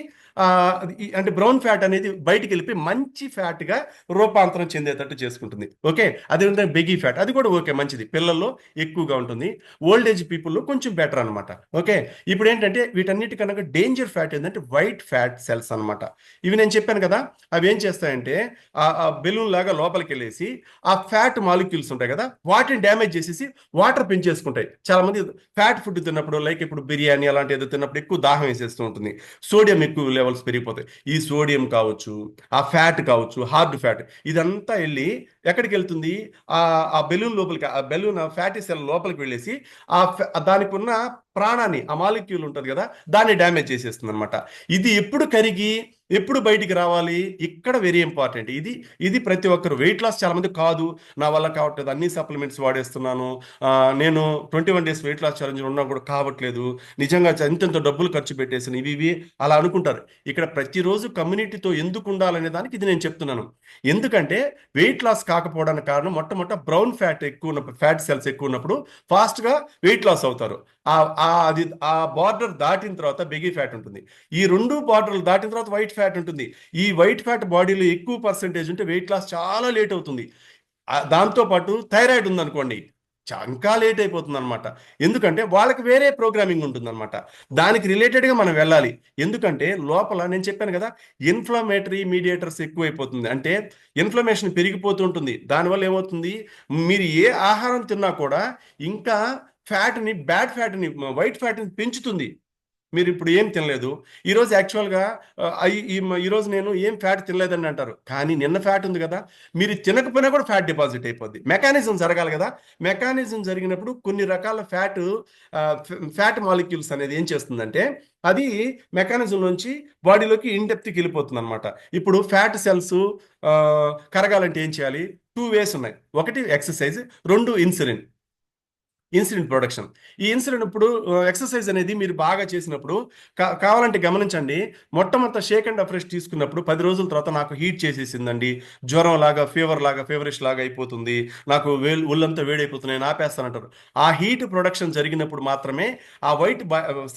అంటే బ్రౌన్ ఫ్యాట్ అనేది బయటికి వెళ్ళిపోయి మంచి ఫ్యాట్గా రూపాంతరం చెందేటట్టు చేసుకుంటుంది. ఓకే, అదేవిధంగా బెగ్గీ ఫ్యాట్, అది కూడా ఓకే మంచిది, పిల్లల్లో ఎక్కువగా ఉంటుంది, ఓల్డ్ ఏజ్ పీపుల్లో కొంచెం బెటర్ అనమాట. ఓకే, ఇప్పుడు ఏంటంటే వీటన్నిటికన్నా డేంజర్ ఫ్యాట్ ఏంటంటే వైట్ ఫ్యాట్ సెల్స్ అనమాట. ఇవి నేను చెప్పాను కదా, అవి ఏం చేస్తాయంటే ఆ బెలూన్ లాగా లోపలికి వెళ్ళేసి ఆ ఫ్యాట్ మాలిక్యూల్స్ ఉంటాయి కదా, వాటిని డ్యామేజ్ చేసేసి వాటర్ పెంచేసుకుంటాయి. చాలా మంది ఫ్యాట్ ఫుడ్ తిన్నప్పుడు, లైక్ ఇప్పుడు బిర్యానీ అలాంటి ఏదో తిన్నప్పుడు ఎక్కువ దాహం వేసేస్తూ ఉంటుంది, సోడియం ఎక్కువ లెవెల్స్ పెరిగిపోతాయి. ఈ సోడియం కావచ్చు, ఆ ఫ్యాట్ కావచ్చు, హార్డ్ ఫ్యాట్, ఇదంతా వెళ్ళి ఎక్కడికి వెళ్తుంది, ఆ బెలూన్ లోపలికి, ఆ బెలూన్ ఫ్యాటీ సెల్ లోపలికి వెళ్ళేసి దానికి ఉన్న ప్రాణాన్ని, ఆ మాలిక్యూల్ ఉంటుంది కదా, దాన్ని డ్యామేజ్ చేసేస్తుంది అనమాట. ఇది ఎప్పుడు కరిగి ఎప్పుడు బయటికి రావాలి, ఇక్కడ వెరీ ఇంపార్టెంట్. ఇది ప్రతి ఒక్కరు వెయిట్ లాస్ చాలా మంది కాదు, నా వల్ల కావట్లేదు, అన్ని సప్లిమెంట్స్ వాడేస్తున్నాను, నేను 21 days వెయిట్ లాస్ ఛాలెంజ్ ఉన్నా కూడా కావట్లేదు, నిజంగా ఇంత డబ్బులు ఖర్చు పెట్టేసాను, ఇవి అలా అనుకుంటారు. ఇక్కడ ప్రతిరోజు కమ్యూనిటీతో ఎందుకు ఉండాలనే దానికి ఇది నేను చెప్తున్నాను. ఎందుకంటే వెయిట్ లాస్ కాకపోవడానికి కారణం మొట్టమొదట బ్రౌన్ ఫ్యాట్ ఎక్కువ ఉన్నప్పుడు, ఫ్యాట్ సెల్స్ ఎక్కువ ఉన్నప్పుడు ఫాస్ట్గా వెయిట్ లాస్ అవుతారు. ఆ బార్డర్ దాటిన తర్వాత బెగ్గీ ఫ్యాట్ ఉంటుంది, ఈ రెండు బార్డర్లు దాటిన తర్వాత వైట్ ఫ్యాట్ ఉంటుంది. ఈ వైట్ ఫ్యాట్ బాడీలో ఎక్కువ పర్సెంటేజ్ ఉంటే వెయిట్ లాస్ చాలా లేట్ అవుతుంది. దాంతోపాటు థైరాయిడ్ ఉందనుకోండి, ఇంకా లేట్ అయిపోతుంది అనమాట. ఎందుకంటే వాళ్ళకి వేరే ప్రోగ్రామింగ్ ఉంటుంది అనమాట, దానికి రిలేటెడ్గా మనం వెళ్ళాలి. ఎందుకంటే లోపల నేను చెప్పాను కదా, ఇన్ఫ్లమేటరీ మీడియేటర్స్ ఎక్కువైపోతుంది, అంటే ఇన్ఫ్లమేషన్ పెరిగిపోతుంటుంది. దానివల్ల ఏమవుతుంది, మీరు ఏ ఆహారం తిన్నా కూడా ఇంకా బ్యాడ్ ఫ్యాట్ని, వైట్ ఫ్యాట్ని పెంచుతుంది. మీరు ఇప్పుడు ఏం తినలేదు, ఈరోజు యాక్చువల్గా ఈరోజు నేను ఏం ఫ్యాట్ తినలేదని అంటారు, కానీ నిన్న ఫ్యాట్ ఉంది కదా, మీరు తినకపోయినా కూడా ఫ్యాట్ డిపాజిట్ అయిపోద్ది. మెకానిజం జరగాలి కదా, మెకానిజం జరిగినప్పుడు కొన్ని రకాల ఫ్యాట్ మాలిక్యూల్స్ అనేది ఏం చేస్తుందంటే, అది మెకానిజం నుంచి బాడీలోకి ఇన్డెప్త్కి వెళ్ళిపోతుంది అనమాట. ఇప్పుడు ఫ్యాట్ సెల్స్ కరగాలంటే ఏం చేయాలి, 2 ways ఉన్నాయి. ఒకటి ఎక్సర్సైజ్, 2 ఇన్సులిన్ ప్రొడక్షన్. ఈ ఇన్సులిన్ ఇప్పుడు ఎక్సర్సైజ్ అనేది మీరు బాగా చేసినప్పుడు కావాలంటే గమనించండి, మొట్టమొదటి షేక్ అండ్ అఫ్రెష్ తీసుకున్నప్పుడు 10 రోజుల తర్వాత నాకు హీట్ చేసేసిందండి, జ్వరం లాగా, ఫీవరిష్ లాగా అయిపోతుంది, నాకు ఒళ్ళంతా వేడైపోతున్నాయి, ఆపేస్తానంటారు. ఆ హీట్ ప్రొడక్షన్ జరిగినప్పుడు మాత్రమే ఆ వైట్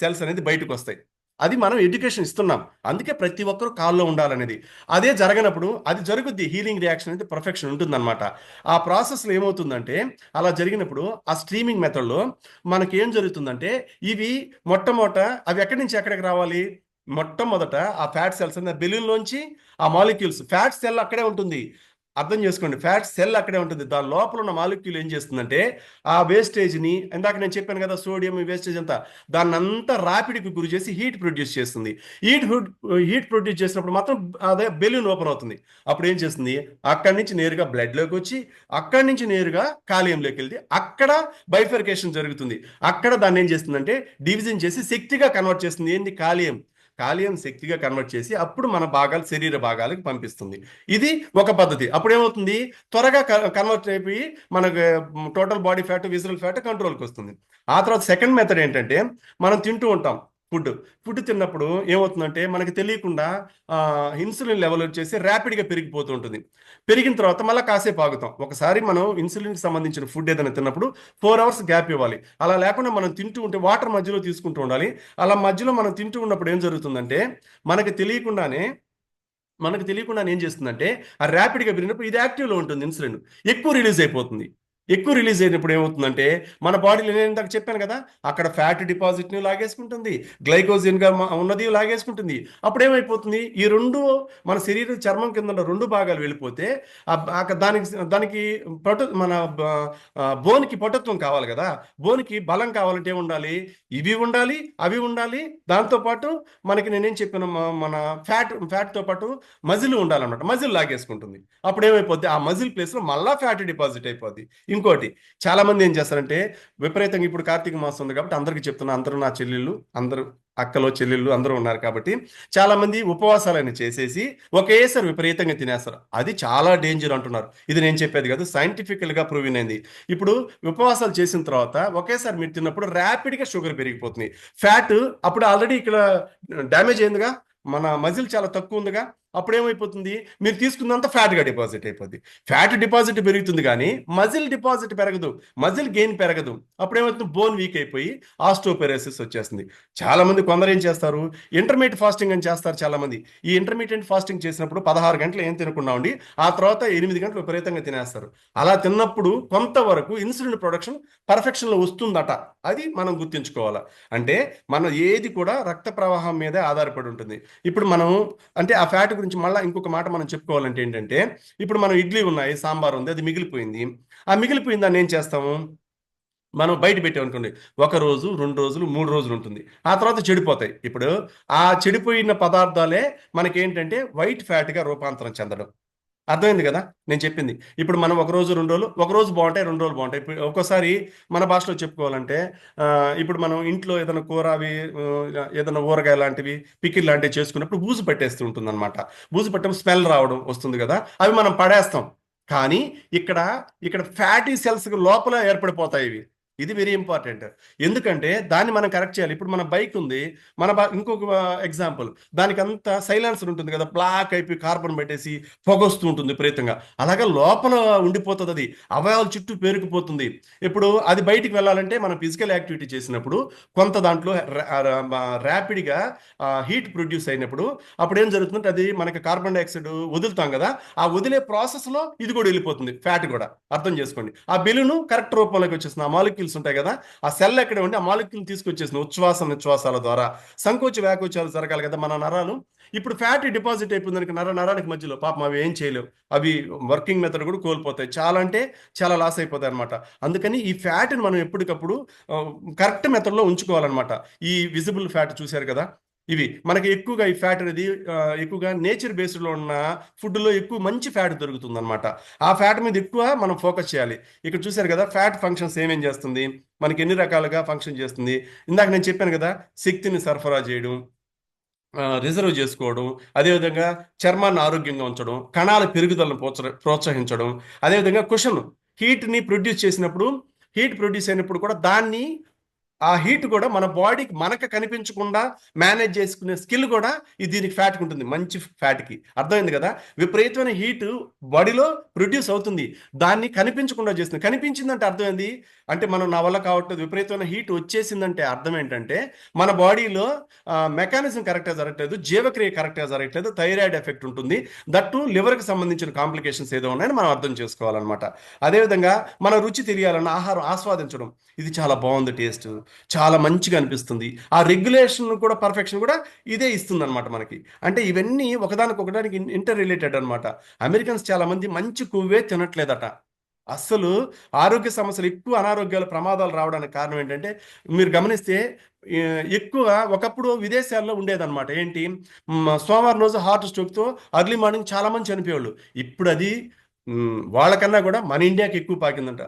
సెల్స్ అనేది బయటకు వస్తాయి. అది మనం ఎడ్యుకేషన్ ఇస్తున్నాం. అందుకే ప్రతి ఒక్కరూ కాల్లో ఉండాలనేది. అదే జరగనప్పుడు అది జరుగుద్ది, హీలింగ్ రియాక్షన్ అనేది పర్ఫెక్షన్ ఉంటుందన్నమాట. ఆ ప్రాసెస్లో ఏమవుతుందంటే అలా జరిగినప్పుడు ఆ స్ట్రీమింగ్ మెథడ్లో మనకి ఏం జరుగుతుందంటే ఇవి మొట్టమొదట అవి ఎక్కడి నుంచి ఎక్కడికి రావాలి? మొట్టమొదట ఆ ఫ్యాట్ సెల్స్ అనే బెలూన్లోంచి ఆ మాలిక్యూల్స్, ఫ్యాట్ సెల్ అక్కడే ఉంటుంది. అర్థం చేసుకోండి, ఫ్యాట్ సెల్ అక్కడే ఉంటుంది. దాని లోపల ఉన్న మాలిక్యూల్ ఏం చేస్తుందంటే ఆ వేస్టేజ్ని, ఇందాక నేను చెప్పాను కదా సోడియం వేస్టేజ్ అంతా, దాన్ని అంతా రాపిడికి గురి చేసి హీట్ ప్రొడ్యూస్ చేస్తుంది. హీట్ హీట్ ప్రొడ్యూస్ చేసినప్పుడు మాత్రం అదే బెలూన్ ఓపెన్ అవుతుంది. అప్పుడు ఏం చేస్తుంది, అక్కడి నుంచి నేరుగా బ్లడ్లోకి వచ్చి అక్కడి నుంచి నేరుగా కాలేయంలోకి వెళ్తే అక్కడ బైఫర్కేషన్ జరుగుతుంది. అక్కడ దాన్ని ఏం చేస్తుందంటే డివిజన్ చేసి శక్తిగా కన్వర్ట్ చేస్తుంది. ఏంటి? కాలేయం. కాలేయం శక్తిగా కన్వర్ట్ చేసి అప్పుడు మన భాగాలు, శరీర భాగాలకు పంపిస్తుంది. ఇది ఒక పద్ధతి. అప్పుడు ఏమవుతుంది, త్వరగా కన్వర్ట్ అయిపోయి మనకు total body fat, visceral fat కంట్రోల్కి వస్తుంది. ఆ తర్వాత సెకండ్ మెథడ్ ఏంటంటే మనం తింటూ ఉంటాం ఫుడ్. ఫుడ్ తిన్నప్పుడు ఏమవుతుందంటే మనకి తెలియకుండా ఇన్సులిన్ లెవెల్ వచ్చేసి ర్యాపిడ్గా పెరిగిపోతూ ఉంటుంది. పెరిగిన తర్వాత మళ్ళీ కాసేపు ఆగుతాం. ఒకసారి మనం ఇన్సులిన్కి సంబంధించిన ఫుడ్ ఏదైనా తిన్నప్పుడు 4 అవర్స్ గ్యాప్ ఇవ్వాలి. అలా లేకుండా మనం తింటూ ఉంటే వాటర్ మధ్యలో తీసుకుంటూ ఉండాలి. అలా మధ్యలో మనం తింటూ ఉన్నప్పుడు ఏం జరుగుతుందంటే మనకి తెలియకుండానే మనకు తెలియకుండా ఏం చేస్తుందంటే ఆ ర్యాపిడ్గా పెరిగినప్పుడు ఇది యాక్టివ్లో ఉంటుంది, ఇన్సులిన్ ఎక్కువ రిలీజ్ అయిపోతుంది. ఎక్కువ రిలీజ్ అయినప్పుడు ఏమవుతుందంటే మన బాడీలో, నేను ఇందాక చెప్పాను కదా, అక్కడ ఫ్యాట్ డిపాజిట్ని లాగేసుకుంటుంది, గ్లైకోజన్గా ఉన్నది లాగేసుకుంటుంది. అప్పుడు ఏమైపోతుంది, ఈ రెండు మన శరీరం చర్మం కింద ఉన్న రెండు భాగాలు వెళ్ళిపోతే దానికి దానికి మన బోన్కి పటుత్వం కావాలి కదా. బోన్కి బలం కావాలంటే ఏమి ఉండాలి? ఇవి ఉండాలి, అవి ఉండాలి. దాంతోపాటు మనకి నేనేం చెప్పాను, మన ఫ్యాట్తో పాటు మజిల్ ఉండాలన్నమాట. మజిల్ లాగేసుకుంటుంది. అప్పుడు ఏమైపోద్ది, ఆ మజిల్ ప్లేస్లో మళ్ళా ఫ్యాట్ డిపాజిట్ అయిపోద్ది. ఇంకోటి, చాలా మంది ఏం చేస్తారంటే విపరీతంగా, ఇప్పుడు కార్తీక మాసం ఉంది కాబట్టి అందరికీ చెప్తున్నా, అందరూ నా చెల్లెళ్ళు, అందరూ అక్కలు చెల్లెళ్ళు అందరూ ఉన్నారు కాబట్టి చాలా మంది ఉపవాసాలని చేసేసి ఒకేసారి విపరీతంగా తినేస్తారు. అది చాలా డేంజర్ అంటున్నారు. ఇది నేను చెప్పేది కాదు, సైంటిఫికల్గా ప్రూవ్ అయింది. ఇప్పుడు ఉపవాసాలు చేసిన తర్వాత ఒకేసారి మీరు తిన్నప్పుడు ర్యాపిడ్గా షుగర్ పెరిగిపోతుంది. ఫ్యాట్ అప్పుడు ఆల్రెడీ ఇక్కడ డ్యామేజ్ అయిందిగా, మన మజిల్ చాలా తక్కువ ఉందిగా. అప్పుడు ఏమైపోతుంది, మీరు తీసుకున్నంత ఫ్యాట్గా డిపాజిట్ అయిపోద్ది. ఫ్యాట్ డిపాజిట్ పెరుగుతుంది కానీ మజిల్ డిపాజిట్ పెరగదు, మజిల్ గెయిన్ పెరగదు. అప్పుడు ఏమవుతుంది, బోన్ వీక్ అయిపోయి ఆస్టోపెరోసిస్ వచ్చేస్తుంది. చాలా మంది, కొందరు ఏం చేస్తారు, ఇంటర్మీడియట్ ఫాస్టింగ్ అని చేస్తారు చాలా మంది. ఈ ఇంటర్మీడియట్ ఫాస్టింగ్ చేసినప్పుడు 16 గంటలు ఏం తినకుండా ఉండి ఆ తర్వాత 8 గంటలు విపరీతంగా తినేస్తారు. అలా తిన్నప్పుడు కొంతవరకు ఇన్సులిన్ ప్రొడక్షన్ పర్ఫెక్షన్లో వస్తుందట. అది మనం గుర్తుంచుకోవాలి. అంటే మనం ఏది కూడా రక్త ప్రవాహం మీదే ఆధారపడి ఉంటుంది. ఇప్పుడు మనం అంటే ఆ ఫ్యాట్ గురించి మళ్ళీ ఇంకొక మాట మనం చెప్పుకోవాలంటే ఏంటంటే, ఇప్పుడు మనం ఇడ్లీ ఉన్నాయి, సాంబార్ ఉంది, అది మిగిలిపోయింది. ఆ మిగిలిపోయిన దాన్ని ఏం చేస్తాము, మనం బయట పెట్టామనుకోండి, 1 రోజు, 2 రోజులు, 3 రోజులు ఉంటుంది. ఆ తర్వాత చెడిపోతాయి. ఇప్పుడు ఆ చెడిపోయిన పదార్థాలే మనకేంటంటే వైట్ ఫ్యాట్గా రూపాంతరం చెందడం. అర్థమైంది కదా నేను చెప్పింది. ఇప్పుడు మనం 1 రోజు, 2 రోజులు, 1 రోజు బాగుంటాయి, 2 రోజులు బాగుంటాయి. ఇప్పుడు ఒక్కోసారి మన భాషలో చెప్పుకోవాలంటే ఇప్పుడు మనం ఇంట్లో ఏదైనా కూర అవి ఏదైనా ఊరగాయ లాంటివి, పికిల్ లాంటివి చేసుకున్నప్పుడు బూజు పట్టేస్తూ ఉంటుంది అనమాట. బూజు పట్టడం, స్మెల్ రావడం వస్తుంది కదా, అవి మనం పడేస్తాం. కానీ ఇక్కడ ఇక్కడ ఫ్యాటీ సెల్స్ లోపల ఏర్పడిపోతాయి ఇవి. ఇది వెరీ ఇంపార్టెంట్. ఎందుకంటే దాన్ని మనం కరెక్ట్ చేయాలి. ఇప్పుడు మన బైక్ ఉంది, ఇంకొక ఎగ్జాంపుల్, దానికి అంతా సైలెన్సర్ ఉంటుంది కదా, బ్లాక్ అయిపోయి కార్బన్ పెట్టేసి పొగొస్తూ ఉంటుంది విపరీతంగా. అలాగే లోపల ఉండిపోతుంది, అది అవయవాల చుట్టూ పేరుకుపోతుంది. ఇప్పుడు అది బయటికి వెళ్ళాలంటే మనం ఫిజికల్ యాక్టివిటీ చేసినప్పుడు కొంత దాంట్లో ర్యాపిడ్గా హీట్ ప్రొడ్యూస్ అయినప్పుడు అప్పుడు ఏం జరుగుతుందంటే అది మనకి కార్బన్ డైఆక్సైడ్ వదులుతాం కదా, ఆ వదిలే ప్రాసెస్లో ఇది కూడా వెళ్ళిపోతుంది, ఫ్యాట్ కూడా. అర్థం చేసుకోండి, ఆ బెలూను కరెక్ట్ రూపంలోకి వచ్చేస్తుంది. ఆ మాలిక్యూల్స్ ఉంటాయి కదా, ఆ సెల్ ఎక్కడ ఉండి ఆ మాలిక్యూల్ తీసుకొచ్చేస్తుంది ఉచ్ఛ్వాస నిశ్వాసాల ద్వారా. సంకోచ వ్యాకోచాలు జరగాలి కదా మన నరాలు. ఇప్పుడు ఫ్యాట్ డిపాజిట్ అయిపోయిందానికి నరానికి మధ్యలో పాపం అవి ఏం చేయలేవు, అవి వర్కింగ్ మెథడ్ కూడా కోల్పోతాయి. చాలా అంటే చాలా లాస్ అయిపోతాయి అనమాట. అందుకని ఈ ఫ్యాట్ని మనం ఎప్పటికప్పుడు కరెక్ట్ మెథడ్లో ఉంచుకోవాలన్నమాట. ఈ విజిబుల్ ఫ్యాట్ చూశారు కదా, ఇవి మనకి ఎక్కువగా ఈ ఫ్యాట్ అనేది ఎక్కువగా నేచర్ బేస్డ్లో ఉన్న ఫుడ్లో ఎక్కువ మంచి ఫ్యాట్ దొరుకుతుంది అనమాట. ఆ ఫ్యాట్ మీద ఎక్కువ మనం ఫోకస్ చేయాలి. ఇక్కడ చూశారు కదా, ఫ్యాట్ ఫంక్షన్స్ ఏమేం చేస్తుంది, మనకి ఎన్ని రకాలుగా ఫంక్షన్ చేస్తుంది. ఇందాక నేను చెప్పాను కదా, శక్తిని సరఫరా చేయడం, రిజర్వ్ చేసుకోవడం, అదేవిధంగా చర్మాన్ని ఆరోగ్యంగా ఉంచడం, కణాల పెరుగుదలను ప్రోత్సహించడం, అదేవిధంగా హీట్ని ప్రొడ్యూస్ చేసినప్పుడు, హీట్ ప్రొడ్యూస్ అయినప్పుడు కూడా దాన్ని ఆ హీట్ కూడా మన బాడీకి మనకు కనిపించకుండా మేనేజ్ చేసుకునే స్కిల్ కూడా దీనికి ఫ్యాట్కి ఉంటుంది, మంచి ఫ్యాట్కి. అర్థమైంది కదా? విపరీతమైన హీట్ బాడీలో ప్రొడ్యూస్ అవుతుంది, దాన్ని కనిపించకుండా చేస్తుంది. కనిపించిందంటే అర్థమైంది అంటే మనం నా వల్ల కావట్లేదు, విపరీతమైన హీట్ వచ్చేసిందంటే అర్థం ఏంటంటే మన బాడీలో మెకానిజం కరెక్ట్గా జరగట్లేదు, జీవక్రియ కరెక్ట్గా జరగట్లేదు, థైరాయిడ్ ఎఫెక్ట్ ఉంటుంది, దట్టు లివర్కి సంబంధించిన కాంప్లికేషన్స్ ఏదో ఉన్నాయని మనం అర్థం చేసుకోవాలన్నమాట. అదేవిధంగా మన రుచి తెలియాలన్న ఆహారం ఆస్వాదించడం, ఇది చాలా బాగుంది టేస్ట్, చాలా మంచిగా అనిపిస్తుంది, ఆ రెగ్యులేషన్ కూడా పర్ఫెక్షన్ కూడా ఇదే ఇస్తుంది అనమాట మనకి. అంటే ఇవన్నీ ఒకదానికి ఇంటర్ రిలేటెడ్ అనమాట. అమెరికన్స్ చాలా మంది మంచి కొవ్వే తినట్లేదట. అస్సలు ఆరోగ్య సమస్యలు ఎక్కువ, అనారోగ్యాల ప్రమాదాలు రావడానికి కారణం ఏంటంటే మీరు గమనిస్తే ఏ, ఎక్కువ ఒకప్పుడు విదేశాల్లో ఉండేదన్నమాట. ఏంటి, సోమవారం రోజు హార్ట్ స్ట్రోక్తో అర్లీ మార్నింగ్ చాలా మంది చనిపోయేవాళ్ళు. ఇప్పుడు అది వాళ్ళకన్నా కూడా మన ఇండియాకి ఎక్కువ పాకిందంట.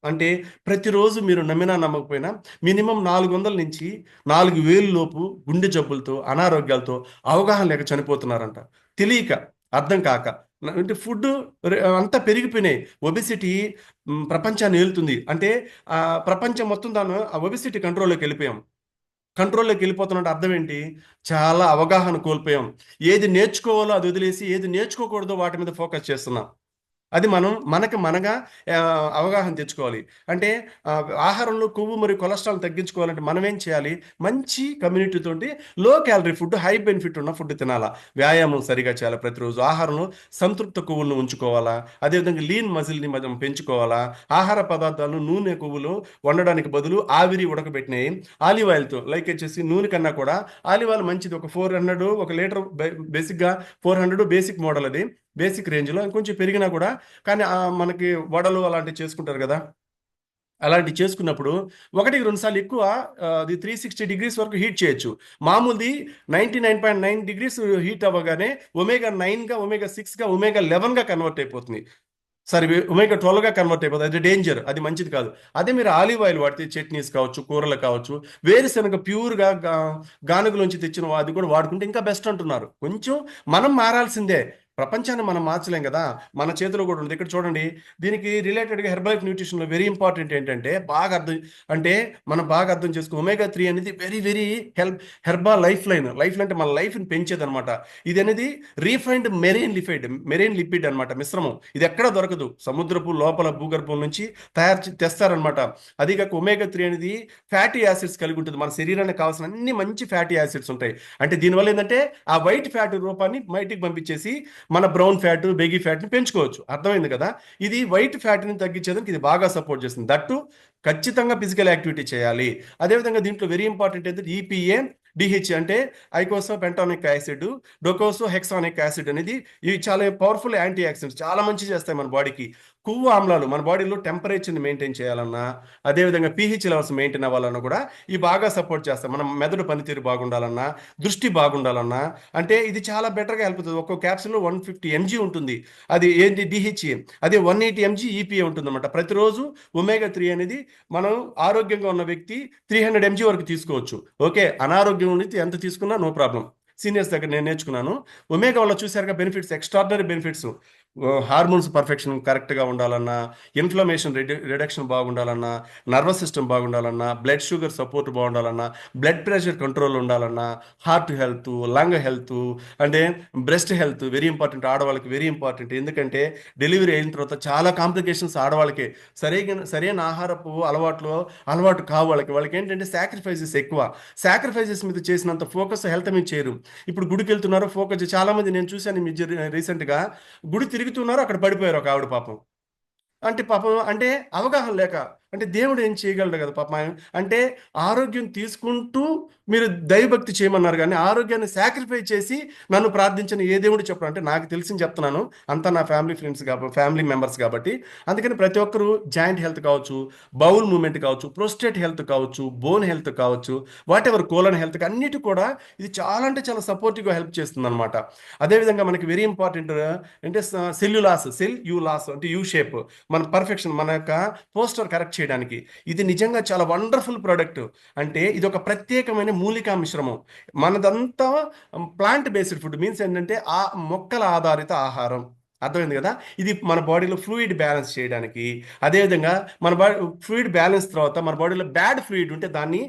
అంటే ప్రతిరోజు మీరు నమ్మినా నమ్మకపోయినా మినిమం 400 నుంచి 4000 లోపు గుండె జబ్బులతో, అనారోగ్యాలతో, అవగాహన లేక చనిపోతున్నారంట. తెలియక, అర్థం కాక. అంటే ఫుడ్ అంతా పెరిగిపోయినాయి. ఒబెసిటీ ప్రపంచాన్ని ఏలుతుంది. అంటే ప్రపంచం మొత్తం దాన్ని ఆ ఒబెసిటీ కంట్రోల్లోకి వెళ్ళిపోతున్నట్టు అర్థం ఏంటి? చాలా అవగాహన కోల్పోయాం. ఏది నేర్చుకోవాలో అది వదిలేసి ఏది నేర్చుకోకూడదో వాటి మీద ఫోకస్ చేస్తున్నాం. అది మనం మనగా ఆ, అవగాహన తెచ్చుకోవాలి. అంటే ఆ, ఆహారంలో కొవ్వు మరియు కొలెస్ట్రాల్ తగ్గించుకోవాలంటే మనం ఏం చేయాలి? మంచి కమ్యూనిటీ తోటి low calorie food, high benefit ఉన్న ఫుడ్ తినాలా, వ్యాయామం సరిగా చేయాలి, ప్రతిరోజు ఆహారంలో సంతృప్త కొవ్వులను ఉంచుకోవాలా, అదేవిధంగా లీన్ మజిల్ని మనం పెంచుకోవాలా, ఆహార పదార్థాలు నూనె కొవ్వులు వండడానికి బదులు ఆవిరి ఉడకబెట్టినాయి ఆలివ్ ఆయిల్తో, లైక్ వచ్చేసి నూనె కన్నా కూడా ఆలివ్ ఆయిల్ మంచిది. ఒక 400, 1 లీటర్, బేసిక్గా 400 బేసిక్ మోడల్, అది బేసిక్ రేంజ్లో, ఇంకొంచెం పెరిగినా కూడా. కానీ మనకి వడలు అలాంటివి చేసుకుంటారు కదా, అలాంటివి చేసుకున్నప్పుడు 1-2 సార్లు ఎక్కువ అది 360 డిగ్రీస్ వరకు హీట్ చేయొచ్చు. మామూలుది 99.9 డిగ్రీస్ హీట్ అవ్వగానే ఒమేగా 9గా, ఒమేగా 6గా, ఒమేగా 11గా కన్వర్ట్ అయిపోతుంది. సారీ, ఒమేగా 12గా కన్వర్ట్ అయిపోతుంది. అది డేంజర్, అది మంచిది కాదు. అదే మీరు ఆలివ్ ఆయిల్ వాడితే చట్నీస్ కావచ్చు, కూరలు కావచ్చు, వేరుశనగ ప్యూర్గా గానుగలోంచి తెచ్చిన అది కూడా వాడుకుంటే ఇంకా బెస్ట్ అంటున్నారు. కొంచెం మనం మారాల్సిందే. ప్రపంచాన్ని మనం మార్చలేం కదా, మన చేతిలో కూడా ఉంది. ఇక్కడ చూడండి, దీనికి రిలేటెడ్గా హెర్బల్ న్యూట్రిషన్లో వెరీ ఇంపార్టెంట్ ఏంటంటే బాగా అర్థం, అంటే మనం బాగా అర్థం చేసుకో, ఒమేగా 3 అనేది వెరీ వెరీ హెర్బా లైఫ్ లైన్ అంటే మన లైఫ్ని పెంచేది అనమాట. ఇది అనేది రీఫైన్డ్ మెరైన్ లిపిడ్ అనమాట, మిశ్రమం. ఇది ఎక్కడ దొరకదు, సముద్రపు లోపల భూగర్భం నుంచి తెస్తారనమాట. అది కాక ఒమేగా 3 అనేది ఫ్యాటీ యాసిడ్స్ కలిగి ఉంటుంది. మన శరీరానికి కావాల్సిన అన్ని మంచి ఫ్యాటీ యాసిడ్స్ ఉంటాయి. అంటే దీనివల్ల ఏంటంటే ఆ వైట్ ఫ్యాట్ రూపాన్ని బయటికి పంపించేసి మన బ్రౌన్ ఫ్యాట్, బెగి ఫ్యాట్ని పెంచుకోవచ్చు. అర్థమైంది కదా? ఇది వైట్ ఫ్యాట్ని తగ్గించేదానికి ఇది బాగా సపోర్ట్ చేస్తుంది. దట్టు ఖచ్చితంగా ఫిజికల్ యాక్టివిటీ చేయాలి. అదేవిధంగా దీంట్లో వెరీ ఇంపార్టెంట్ ఏంటంటే ఈపీఏ డిహెచ్, అంటే ఐకోసో పెంటానిక్ యాసిడ్, డొకోసో హెక్సానిక్ యాసిడ్ అనేది ఇవి చాలా పవర్ఫుల్ యాంటీ ఆక్సిడెంట్స్, చాలా మంచి చేస్తాయి మన బాడీకి. కొవ్వు ఆమ్లాలు మన బాడీలో టెంపరేచర్ని మెయింటైన్ చేయాలన్నా, అదేవిధంగా పీహెచ్ లెవెల్స్ మెయింటైన్ అవ్వాలన్నా కూడా ఇవి బాగా సపోర్ట్ చేస్తాయి. మన మెదడు పనితీరు బాగుండాలన్నా, దృష్టి బాగుండాలన్నా, అంటే ఇది చాలా బెటర్గా హెల్ప్ అవుతుంది. ఒక్కో క్యాప్సూల్లో 150 mg ఉంటుంది, అది ఏంటి డిహెచ్ఏ. అదే 180 mg ఈపీఏ ఉంటుంది అనమాట. ప్రతిరోజు ఒమేగా 3 అనేది మనం ఆరోగ్యంగా ఉన్న వ్యక్తి 300 mg వరకు తీసుకోవచ్చు. ఓకే, అనారోగ్యం నుంచి ఎంత తీసుకున్నా నో ప్రాబ్లం. సీనియర్స్ దగ్గర నేను నేర్చుకున్నాను. ఒమేగా వల్ల చూసారుగా benefits, extraordinary benefits. Hormones perfection కరెక్ట్గా ఉండాలన్నా, ఇన్ఫ్లమేషన్ రిడక్షన్ బాగుండాలన్నా, నర్వస్ సిస్టమ్ బాగుండాలన్నా, బ్లడ్ షుగర్ సపోర్ట్ బాగుండాలన్నా, బ్లడ్ ప్రెషర్ కంట్రోల్ ఉండాలన్నా, హార్ట్ హెల్త్, లంగ్ హెల్త్, అంటే బ్రెస్ట్ హెల్త్ వెరీ ఇంపార్టెంట్, ఆడవాళ్ళకి వెరీ ఇంపార్టెంట్. ఎందుకంటే డెలివరీ అయిన తర్వాత చాలా కాంప్లికేషన్స్ ఆడవాళ్ళకి. సరైన ఆహారపు అలవాటు కావు వాళ్ళకి ఏంటంటే సాక్రిఫైసెస్ ఎక్కువ. సాక్రిఫైసెస్ మీద చేసినంత ఫోకస్ హెల్త్ మీద చేయరు. ఇప్పుడు గుడికి వెళ్తున్నారు, ఫోకస్, చాలా మంది నేను చూశాను రీసెంట్గా, గుడి తిరుగుతున్నారు, అక్కడ పడిపోయారు ఒక ఆవిడ పాపం. అంటే పాపం, అంటే అవగాహన లేక, అంటే దేవుడు ఏం చేయగలడు కదా పాపం అంటే ఆరోగ్యం తీసుకుంటూ మీరు దైవభక్తి చేయమన్నారు, కానీ ఆరోగ్యాన్ని సాక్రిఫైస్ చేసి నన్ను ప్రార్థించిన ఏ దేవుడు చెప్పడం, అంటే నాకు తెలిసి చెప్తున్నాను, అంతా నా ఫ్యామిలీ మెంబర్స్ కాబట్టి. అందుకని ప్రతి ఒక్కరూ జాయింట్ హెల్త్ కావచ్చు, బౌల్ మూమెంట్ కావచ్చు, ప్రోస్టేట్ హెల్త్ కావచ్చు, బోన్ హెల్త్ కావచ్చు, వాట్ ఎవర్ కోలన్ హెల్త్, అన్నిటి కూడా ఇది చాలా అంటే చాలా సపోర్టివ్గా హెల్ప్ చేస్తుంది అనమాట. అదేవిధంగా మనకి వెరీ ఇంపార్టెంట్ అంటే సెల్ యూ లాస్, అంటే యూ షేప్, మన పర్ఫెక్షన్, మన యొక్క పోస్టర్ కరెక్ట్ చేయడానికి ఇది నిజంగా చాలా వండర్ఫుల్ ప్రోడక్ట్. అంటే ఇది ఒక ప్రత్యేకమైన మూలికా మిశ్రమం. మనదంతా ప్లాంట్ బేస్డ్ ఫుడ్, మీన్స్ ఏంటంటే ఆ మొక్కల ఆధారిత ఆహారం. అర్థమైంది కదా. ఇది మన బాడీలో ఫ్లూయిడ్ బ్యాలెన్స్ చేయడానికి, అదేవిధంగా మన బాడీ ఫ్లూయిడ్ బ్యాలెన్స్ తర్వాత మన బాడీలో బ్యాడ్ ఫ్లూయిడ్ ఉంటే దాన్ని